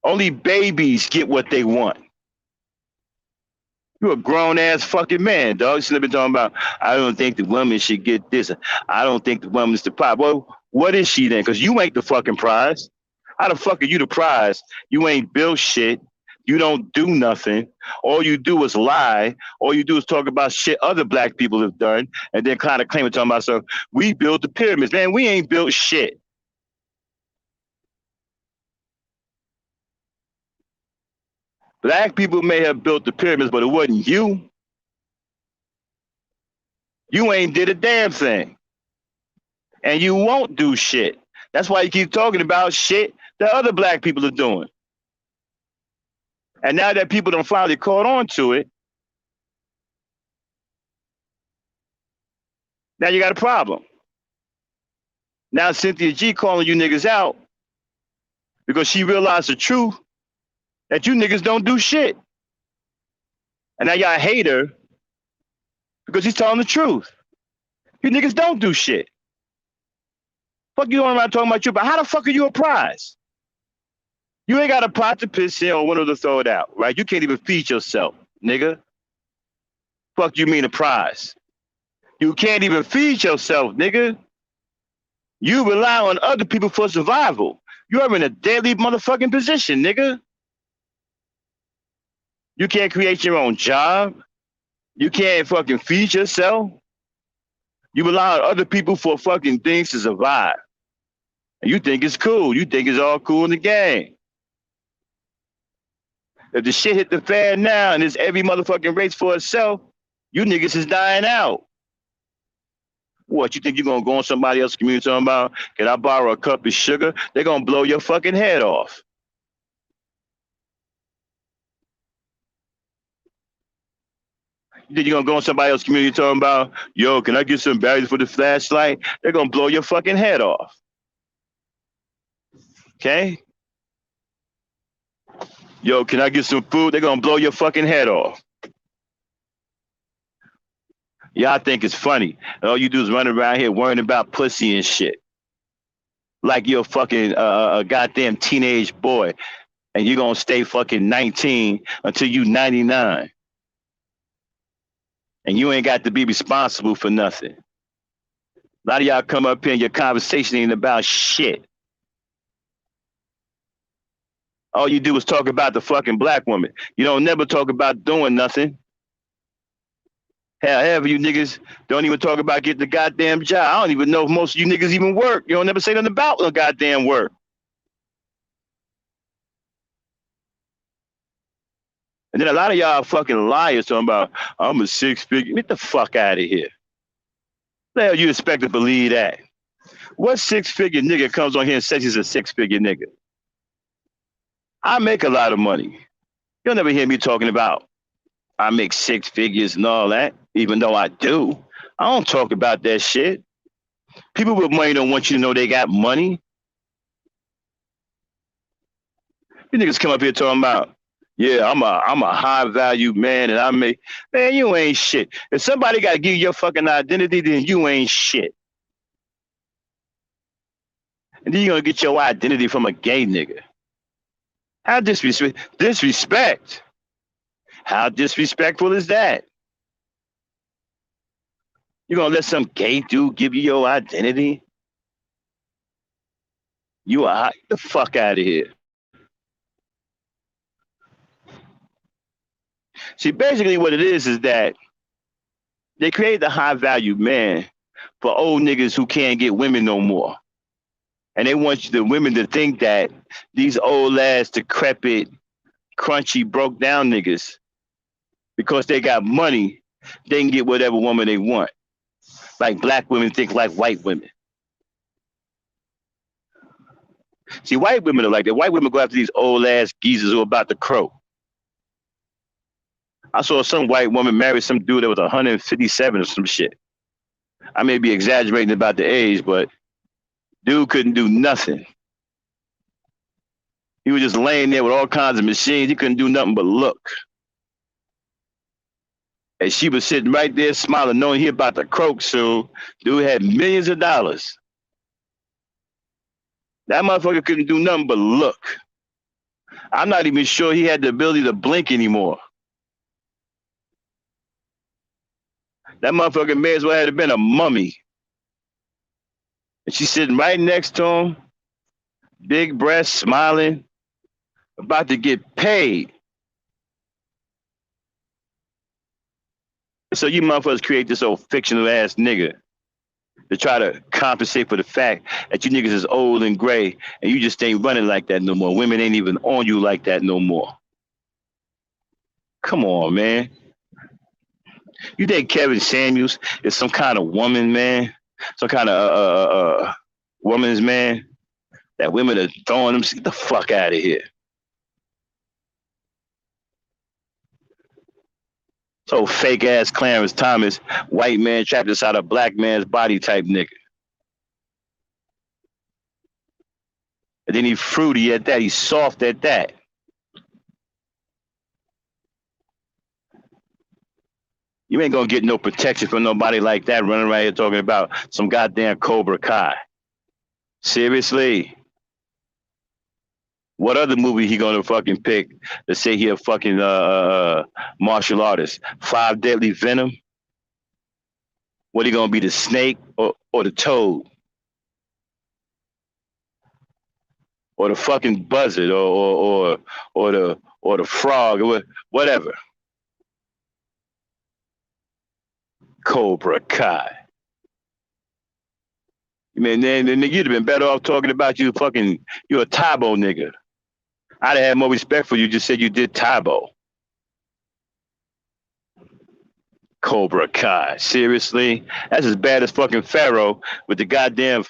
Only babies get what they want. You're a grown-ass fucking man, dog. You should have been talking about, I don't think the woman should get this. I don't think the woman's the prize. Well, what is she then? Because you ain't the fucking prize. How the fuck are you the prize? You ain't built shit. You don't do nothing. All you do is lie. All you do is talk about shit other black people have done and then kind of claim and talking about stuff. We built the pyramids. Man, we ain't built shit. Black people may have built the pyramids, but it wasn't you. You ain't did a damn thing. And you won't do shit. That's why you keep talking about shit that other black people are doing. And now that people don't finally caught on to it, now you got a problem. Now Cynthia G calling you niggas out because she realized the truth that you niggas don't do shit. And now y'all hate her because she's telling the truth. You niggas don't do shit. Fuck you on, I'm talking about you, but how the fuck are you a prize? You ain't got a pot to piss in or one to throw it out, right? You can't even feed yourself, nigga. Fuck you mean a prize? You can't even feed yourself, nigga. You rely on other people for survival. You are in a deadly motherfucking position, nigga. You can't create your own job. You can't fucking feed yourself. You rely on other people for fucking things to survive. And you think it's cool. You think it's all cool in the game. If the shit hit the fan now and it's every motherfucking race for itself, you niggas is dying out. What, you think you're gonna go on somebody else's community talking about, can I borrow a cup of sugar? They're gonna blow your fucking head off. You think you're gonna go on somebody else's community talking about, yo, can I get some batteries for the flashlight? They're gonna blow your fucking head off. Okay? Yo, can I get some food? They're gonna blow your fucking head off. Y'all think it's funny. All you do is run around here worrying about pussy and shit. Like you're fucking a goddamn teenage boy and you're gonna stay fucking 19 until you 99. And you ain't got to be responsible for nothing. A lot of y'all come up here and your conversation ain't about shit. All you do is talk about the fucking black woman. You don't never talk about doing nothing. Hell, half of you niggas don't even talk about getting the goddamn job. I don't even know if most of you niggas even work. You don't never say nothing about no goddamn work. And then a lot of y'all fucking liars talking about, I'm a six-figure. Get the fuck out of here. The hell you expect to believe that? What six-figure nigga comes on here and says he's a six-figure nigga? I make a lot of money. You'll never hear me talking about I make six figures and all that, even though I do. I don't talk about that shit. People with money don't want you to know they got money. You niggas come up here talking about, yeah, I'm a high value man and I make, man, you ain't shit. If somebody got to give you your fucking identity, then you ain't shit. And then you're going to get your identity from a gay nigga. How disrespect? How disrespectful is that? You gonna let some gay dude give you your identity? You are get the fuck out of here. See, basically what it is that they create the high value man for old niggas who can't get women no more. And they want the women to think that these old ass, decrepit, crunchy, broke down niggas, because they got money, they can get whatever woman they want. Like black women think like white women. See, white women are like that. White women go after these old ass geezers who are about to croak. I saw some white woman marry some dude that was 157 or some shit. I may be exaggerating about the age, but dude couldn't do nothing. He was just laying there with all kinds of machines. He couldn't do nothing but look. And she was sitting right there smiling, knowing he about to croak soon. Dude had millions of dollars. That motherfucker couldn't do nothing but look. I'm not even sure he had the ability to blink anymore. That motherfucker may as well have been a mummy. And she's sitting right next to him, big breasts, smiling, about to get paid. So you motherfuckers create this old fictional ass nigga to try to compensate for the fact that you niggas is old and gray and you just ain't running like that no more. Women ain't even on you like that no more. Come on, man. You think Kevin Samuels is some kind of woman, man? Some kind of woman's man that women are throwing them? Get the fuck out of here. So fake ass Clarence Thomas, white man trapped inside a black man's body type nigga. And then he's fruity at that. He's soft at that. You ain't gonna get no protection from nobody like that running around here talking about some goddamn Cobra Kai. Seriously. What other movie he gonna fucking pick to say he a fucking martial artist? Five Deadly Venom? What, he gonna be, the snake or the toad? or the fucking buzzard, or the frog, or whatever. Cobra Kai. Man, then you'd have been better off talking about you a Tybo nigga. I'd have had more respect for you. Just said you did Tybo. Cobra Kai. Seriously? That's as bad as fucking Pharaoh with the goddamn,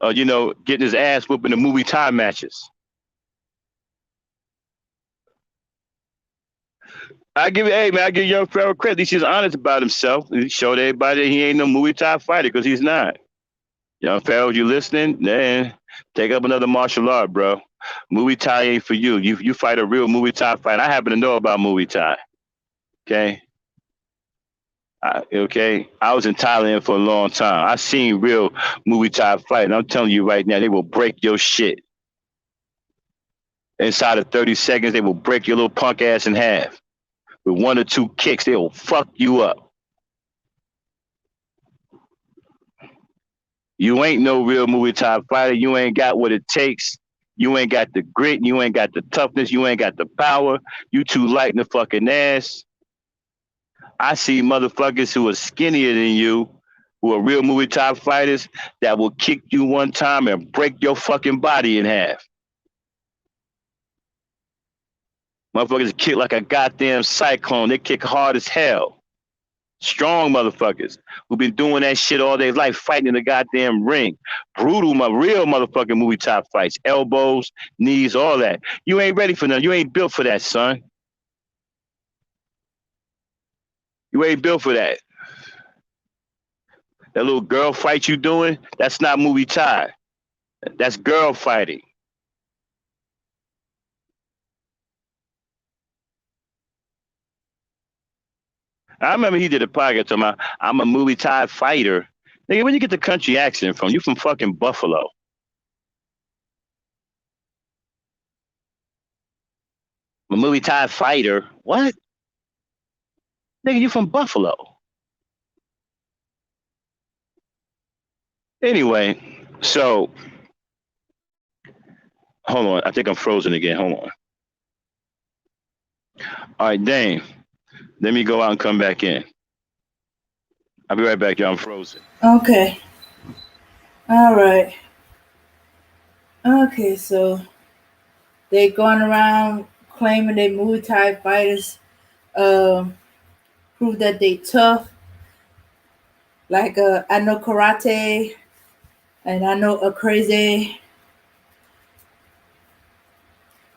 getting his ass whooped in the movie time matches. I give young Pharaoh credit. At least he's honest about himself. He showed everybody that he ain't no movie time fighter because he's not. Young Pharaoh, you listening? Man, take up another martial art, bro. Muay Thai ain't for you. You fight a real Muay Thai fight. I happen to know about Muay Thai. Okay? I was in Thailand for a long time. I seen real Muay Thai fight, and I'm telling you right now, they will break your shit. Inside of 30 seconds, they will break your little punk ass in half. With 1 or 2 kicks, they will fuck you up. You ain't no real Muay Thai fighter. You ain't got what it takes. You ain't got the grit. You ain't got the toughness. You ain't got the power. You too light in the fucking ass. I see motherfuckers who are skinnier than you, who are real Muay Thai fighters, that will kick you one time and break your fucking body in half. Motherfuckers kick like a goddamn cyclone. They kick hard as hell. Strong motherfuckers who've been doing that shit all their life, fighting in the goddamn ring. Brutal, real motherfucking Muay Thai fights. Elbows, knees, all that. You ain't ready for that. You ain't built for that, son. You ain't built for that. That little girl fight you doing, that's not Muay Thai. That's girl fighting. I remember he did a podcast talking about, I'm a Muay Thai fighter. Nigga, where you get the country accent from? You from fucking Buffalo. I'm a Muay Thai fighter? What? Nigga, you from Buffalo. Anyway, so, hold on. I think I'm frozen again. Hold on. All right, Dame. Let me go out and come back in. I'll be right back, y'all. I'm frozen. Okay. All right. Okay, so they going around claiming they Muay Thai fighters, prove that they tough. Like I know karate, and I know a crazy,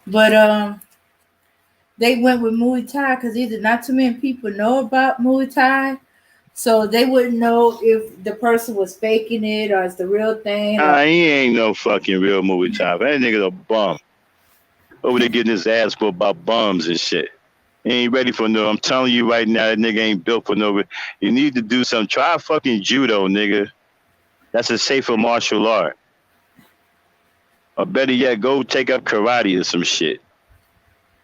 but they went with Muay Thai because either not too many people know about Muay Thai, so they wouldn't know if the person was faking it or it's the real thing. He ain't no fucking real Muay Thai. That nigga's a bum. Over there getting his ass for about bums and shit. He ain't ready for no. I'm telling you right now, that nigga ain't built for no. You need to do something. Try fucking judo, nigga. That's a safer martial art. Or better yet, go take up karate or some shit.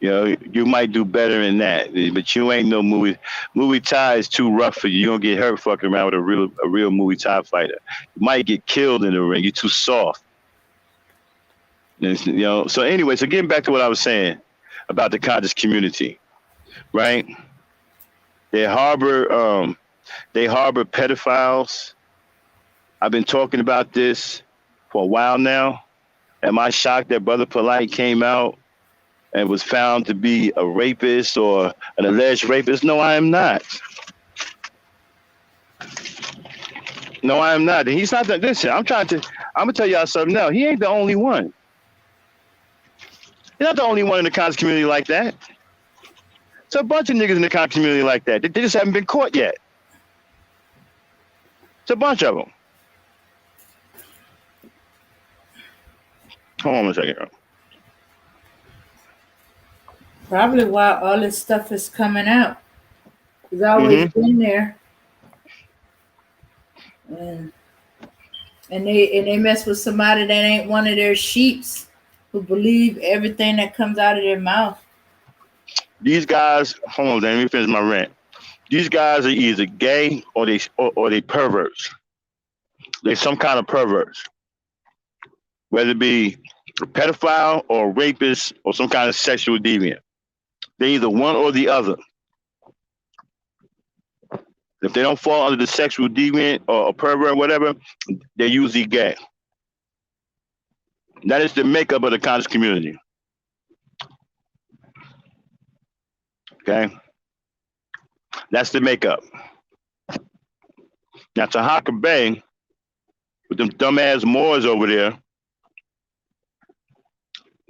You know, you might do better in that. But you ain't no Muay Thai is too rough for you. You don't get hurt fucking around with a real Muay Thai fighter. You might get killed in the ring. You're too soft. You know. So anyway, so getting back to what I was saying about the conscious community, right? They harbor pedophiles. I've been talking about this for a while now. Am I shocked that Brother Polite came out and was found to be a rapist or an alleged rapist? No, I am not. No, I am not. And he's not that. Listen, I'm gonna tell y'all something now. He ain't the only one. He's not the only one in the conscious community like that. It's a bunch of niggas in the conscious community like that. They just haven't been caught yet. It's a bunch of them. Hold on a second. Probably why all this stuff is coming out. It's always been there. And they mess with somebody that ain't one of their sheeps who believe everything that comes out of their mouth. These guys, hold on, let me finish my rant. These guys are either gay or they perverts. They're some kind of perverts. Whether it be a pedophile or a rapist or some kind of sexual deviant. They're either one or the other. If they don't fall under the sexual deviant or a pervert or whatever, they're usually gay. That is the makeup of the conscious community. Okay? That's the makeup. Now, Tahaka Bay, with them dumbass Moors over there,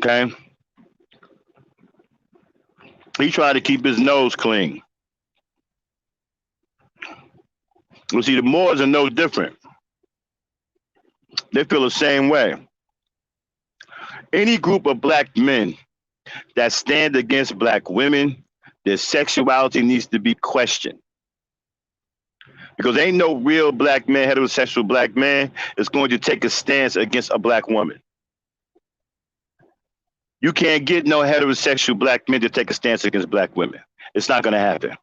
okay, he tried to keep his nose clean. You see, the Moors are no different. They feel the same way. Any group of black men that stand against black women, their sexuality needs to be questioned. Because ain't no real black man, heterosexual black man, is going to take a stance against a black woman. You can't get no heterosexual black men to take a stance against black women. It's not going to happen.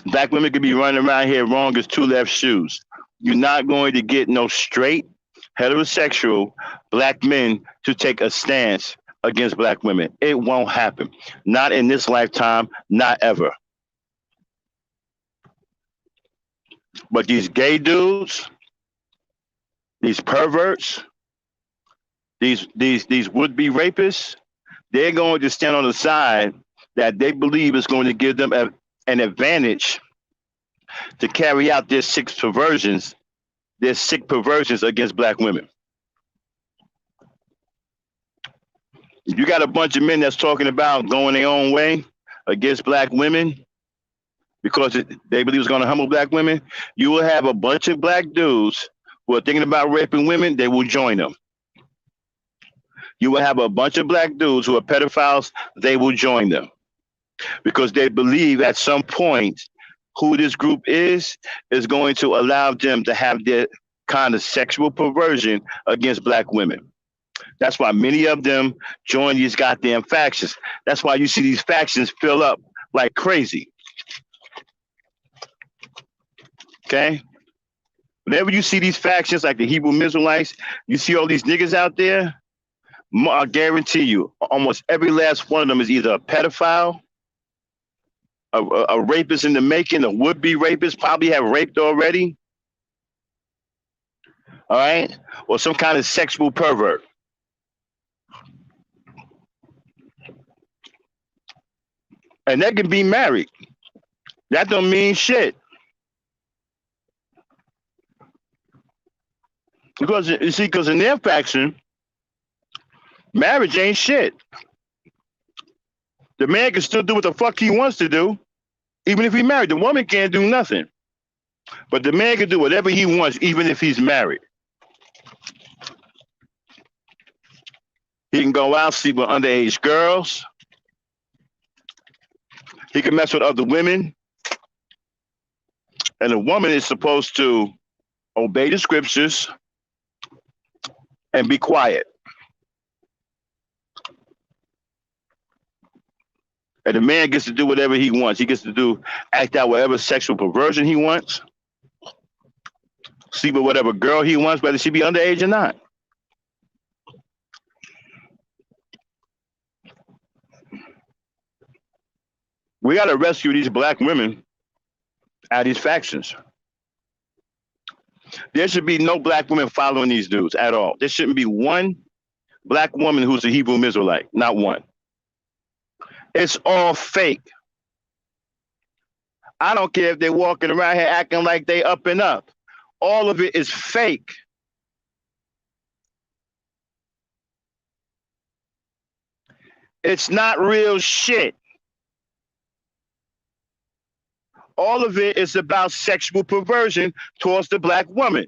Black women could be running around here wrong as two left shoes. You're not going to get no straight heterosexual black men to take a stance against black women. It won't happen. Not in this lifetime, not ever. But these gay dudes, these perverts, these would-be rapists, they're going to stand on the side that they believe is going to give them an advantage to carry out their sick perversions against black women. If you got a bunch of men that's talking about going their own way against black women because they believe it's going to humble black women, you will have a bunch of black dudes who are thinking about raping women, they will join them. You will have a bunch of black dudes who are pedophiles, they will join them. Because they believe at some point who this group is going to allow them to have their kind of sexual perversion against black women. That's why many of them join these goddamn factions. That's why you see these factions fill up like crazy. Okay? Whenever you see these factions like the Hebrew Israelites, you see all these niggas out there, I guarantee you, almost every last one of them is either a pedophile, a rapist in the making, a would-be rapist, probably have raped already, all right? Or some kind of sexual pervert. And they can be married. That don't mean shit. Because, you see, because in their faction, marriage ain't shit. The man can still do what the fuck he wants to do, even if he's married. The woman can't do nothing. But the man can do whatever he wants, even if he's married. He can go out, sleep with underage girls. He can mess with other women. And a woman is supposed to obey the scriptures and be quiet. And the man gets to do whatever he wants. He gets to act out whatever sexual perversion he wants. Sleep with whatever girl he wants, whether she be underage or not. We got to rescue these black women out of these factions. There should be no black women following these dudes at all. There shouldn't be one black woman who's a Hebrew Israelite, not one. It's all fake. I don't care if they're walking around here acting like they up and up. All of it is fake. It's not real shit. All of it is about sexual perversion towards the black woman.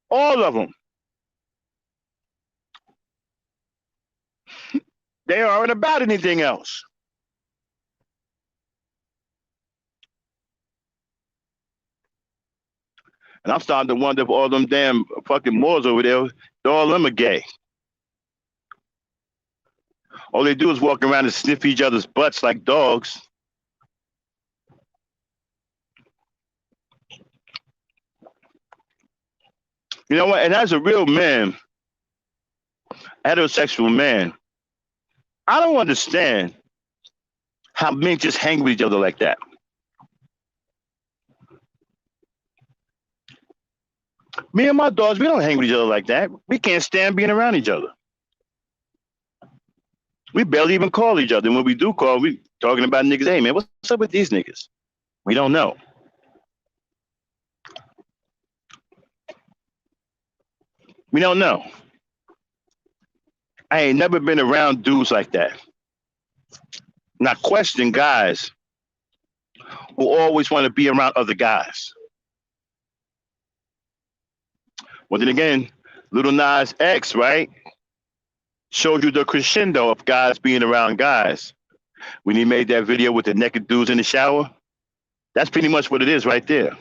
All of them. They aren't about anything else. And I'm starting to wonder if all them damn fucking Moors over there, all of them are gay. All they do is walk around and sniff each other's butts like dogs. You know what? And as a real man, heterosexual man, I don't understand how men just hang with each other like that. Me and my dogs, we don't hang with each other like that. We can't stand being around each other. We barely even call each other. And when we do call, we talking about niggas. Hey man, what's up with these niggas? We don't know. We don't know. I ain't never been around dudes like that. And I question guys who always want to be around other guys. Well, then again, Little Nas X, right, showed you the crescendo of guys being around guys. When he made that video with the naked dudes in the shower, that's pretty much what it is right there.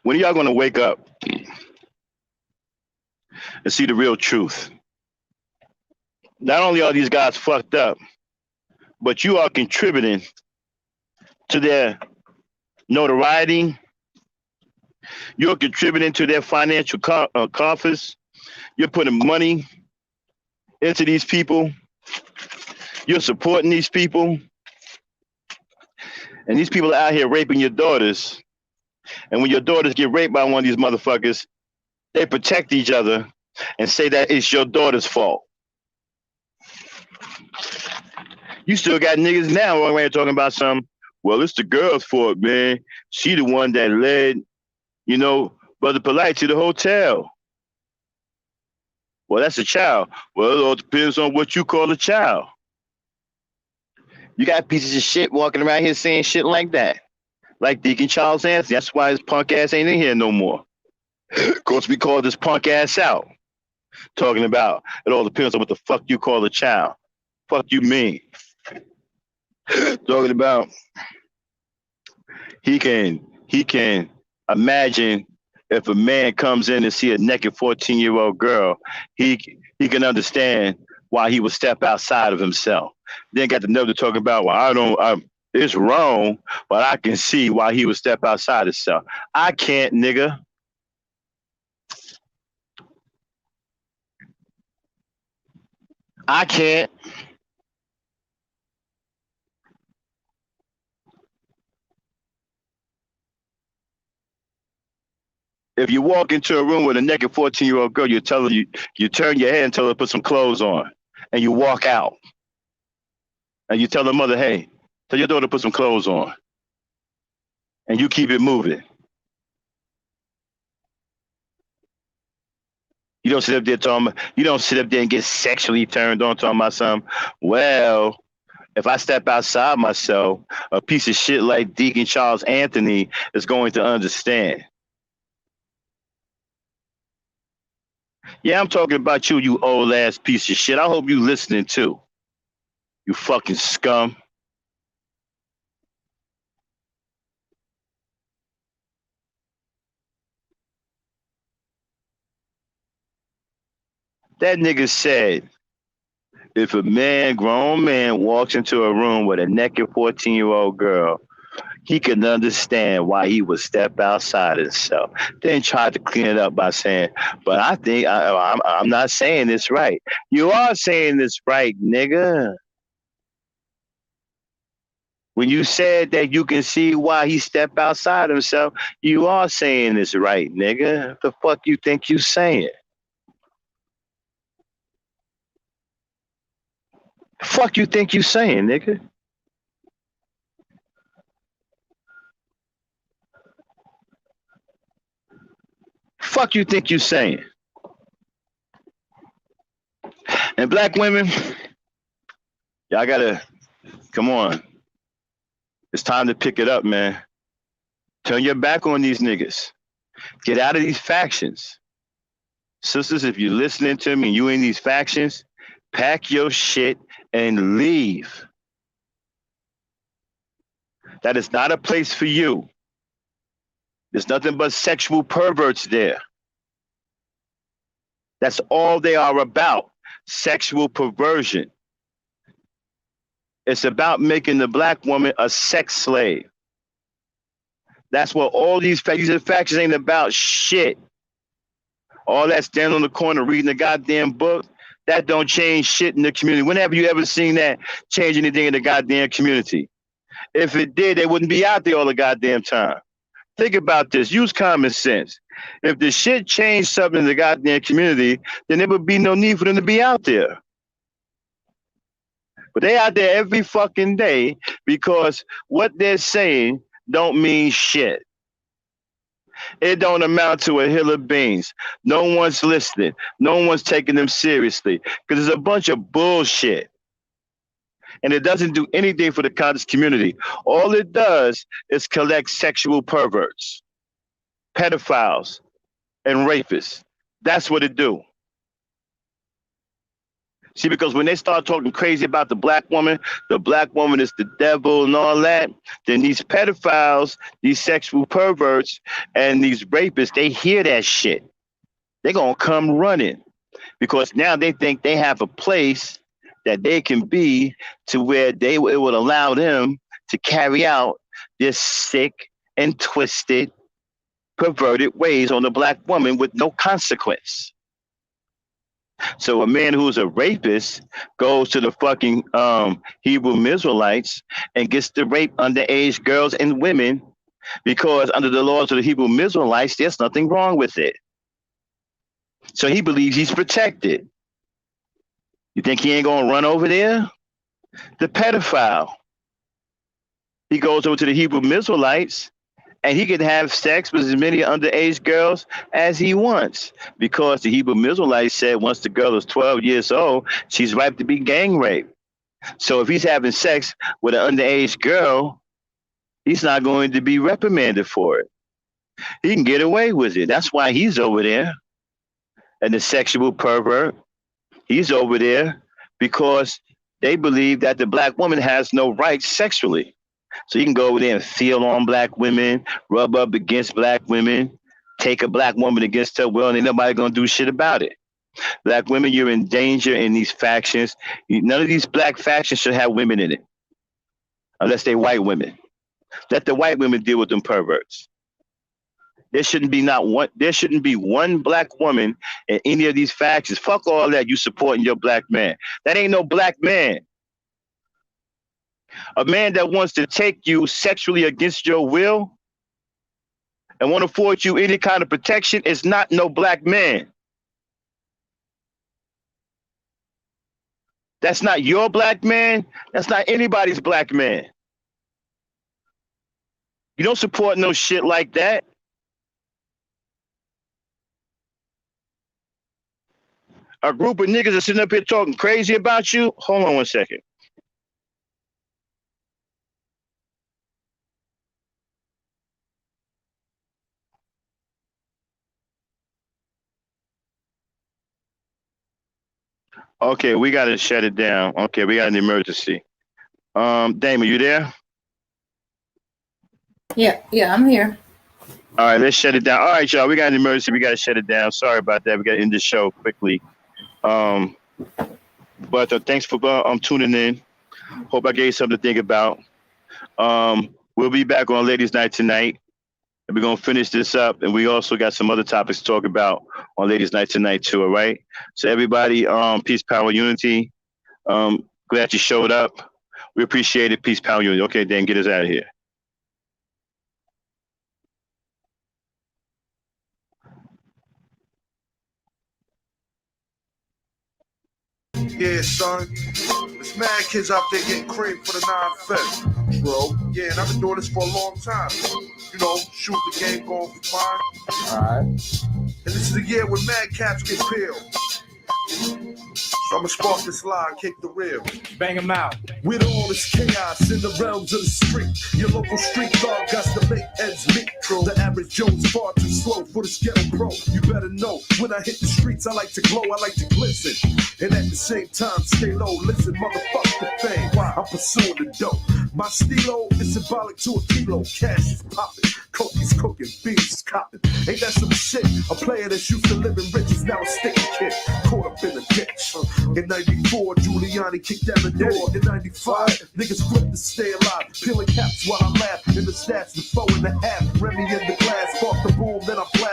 When are y'all going to wake up and see the real truth? Not only are these guys fucked up, but you are contributing to their notoriety. You're contributing to their financial coffers. You're putting money into these people. You're supporting these people. And these people are out here raping your daughters. And when your daughters get raped by one of these motherfuckers, they protect each other and say that it's your daughter's fault. You still got niggas now running around talking about some, well, it's the girl's fault, man. She the one that led, Brother Polite to the hotel. Well, that's a child. Well, it all depends on what you call a child. You got pieces of shit walking around here saying shit like that. Like Deacon Charles Anthony. That's why his punk ass ain't in here no more. Of course, we called this punk ass out. Talking about it all depends on what the fuck you call a child. Fuck you mean. Talking about he can imagine if a man comes in and see a naked 14-year-old girl, he can understand why he would step outside of himself. Then got the nerve to talk about, well, it's wrong, but I can see why he would step outside himself. I can't, nigga. I can't. If you walk into a room with a naked 14-year-old girl, you turn your head and tell her to put some clothes on, and you walk out. And you tell the mother, hey, tell your daughter to put some clothes on. And you keep it moving. You don't sit up there and get sexually turned on talking about something. Well, if I step outside myself, a piece of shit like Deacon Charles Anthony is going to understand. Yeah, I'm talking about you old ass piece of shit. I hope you listening too. You fucking scum. That nigga said, if a grown man walks into a room with a naked 14-year-old girl, he can understand why he would step outside himself. Then tried to clean it up by saying, but I think I'm not saying this right. You are saying this right, nigga. When you said that you can see why he stepped outside himself, you are saying this right, nigga. What the fuck you think you saying? Fuck you think you saying, nigga? Fuck you think you saying? And black women, y'all gotta, come on. It's time to pick it up, man. Turn your back on these niggas. Get out of these factions. Sisters, if you're listening to me and you in these factions, pack your shit and leave. That is not a place for you. There's nothing but sexual perverts there. That's all they are about. Sexual perversion. It's about making the black woman a sex slave. That's what all these factions ain't about shit. All that standing on the corner reading the goddamn book, that don't change shit in the community. When have you ever seen that change anything in the goddamn community? If it did, they wouldn't be out there all the goddamn time. Think about this. Use common sense. If the shit changed something in the goddamn community, then there would be no need for them to be out there. But they out there every fucking day because what they're saying don't mean shit. It don't amount to a hill of beans. No one's listening. No one's taking them seriously because it's a bunch of bullshit. And it doesn't do anything for the conscious community. All it does is collect sexual perverts, pedophiles, and rapists. That's what it do. See, because when they start talking crazy about the black woman is the devil and all that, then these pedophiles, these sexual perverts, and these rapists, they hear that shit. They're going to come running because now they think they have a place that they can be to where it would allow them to carry out this sick and twisted, perverted ways on the black woman with no consequence. So a man who's a rapist goes to the fucking Hebrew Israelites and gets to rape underage girls and women because under the laws of the Hebrew Israelites, there's nothing wrong with it. So he believes he's protected. You think he ain't gonna run over there? The pedophile. He goes over to the Hebrew Israelites and he can have sex with as many underage girls as he wants because the Hebrew Israelites said once the girl is 12 years old, she's ripe to be gang raped. So if he's having sex with an underage girl, he's not going to be reprimanded for it. He can get away with it. That's why he's over there. And the sexual pervert, he's over there because they believe that the black woman has no rights sexually. So you can go over there and feel on black women, rub up against black women, take a black woman against her will, and ain't nobody gonna do shit about it. Black women, you're in danger in these factions. None of these black factions should have women in it, unless they're white women. Let the white women deal with them perverts. There shouldn't be one black woman in any of these factions. Fuck all that. You supporting your black man. That ain't no black man. A man that wants to take you sexually against your will and want to afford you any kind of protection is not no black man. That's not your black man. That's not anybody's black man. You don't support no shit like that. A group of niggas are sitting up here talking crazy about you. Hold on one second. Okay, we got to shut it down. Okay, we got an emergency. Damon, you there? Yeah, I'm here. All right, let's shut it down. All right, y'all, we got an emergency. We got to shut it down. Sorry about that. We got to end the show quickly. But thanks for tuning in. Hope I gave you something to think about. We'll be back on Ladies' Night tonight. And we're going to finish this up. And we also got some other topics to talk about on Ladies' Night tonight, too. All right. So, everybody, peace, power, unity. Glad you showed up. We appreciate it. Peace, power, unity. Okay, Dan, get us out of here. Yeah, son. There's mad kids out there getting cream for the 9-5, bro. Yeah, and I've been doing this for a long time. You know, shoot the game going for fine. Alright. And this is the year when mad cats get peeled. So I'ma spark this line, kick the reel. Bang them out. With all this chaos in the realms of the street, your local street dog got to make ends meet. The average Joe's far too slow for the ghetto pro. You better know, when I hit the streets, I like to glow, I like to glisten. and at the same time stay low. Listen, motherfuck the fame. I'm pursuing the dope. My stilo is symbolic to a kilo. Cash is popping, coke is cooking, beans is copping. Ain't that some shit? A player that's used to living rich is now a sticky kid, caught up in a ditch. In 94, Giuliani kicked down the door. In 95, niggas flipped to stay alive, peeling caps while I laugh. In the stats, the 4.5, Remy in the glass, spark the boom, then I blast.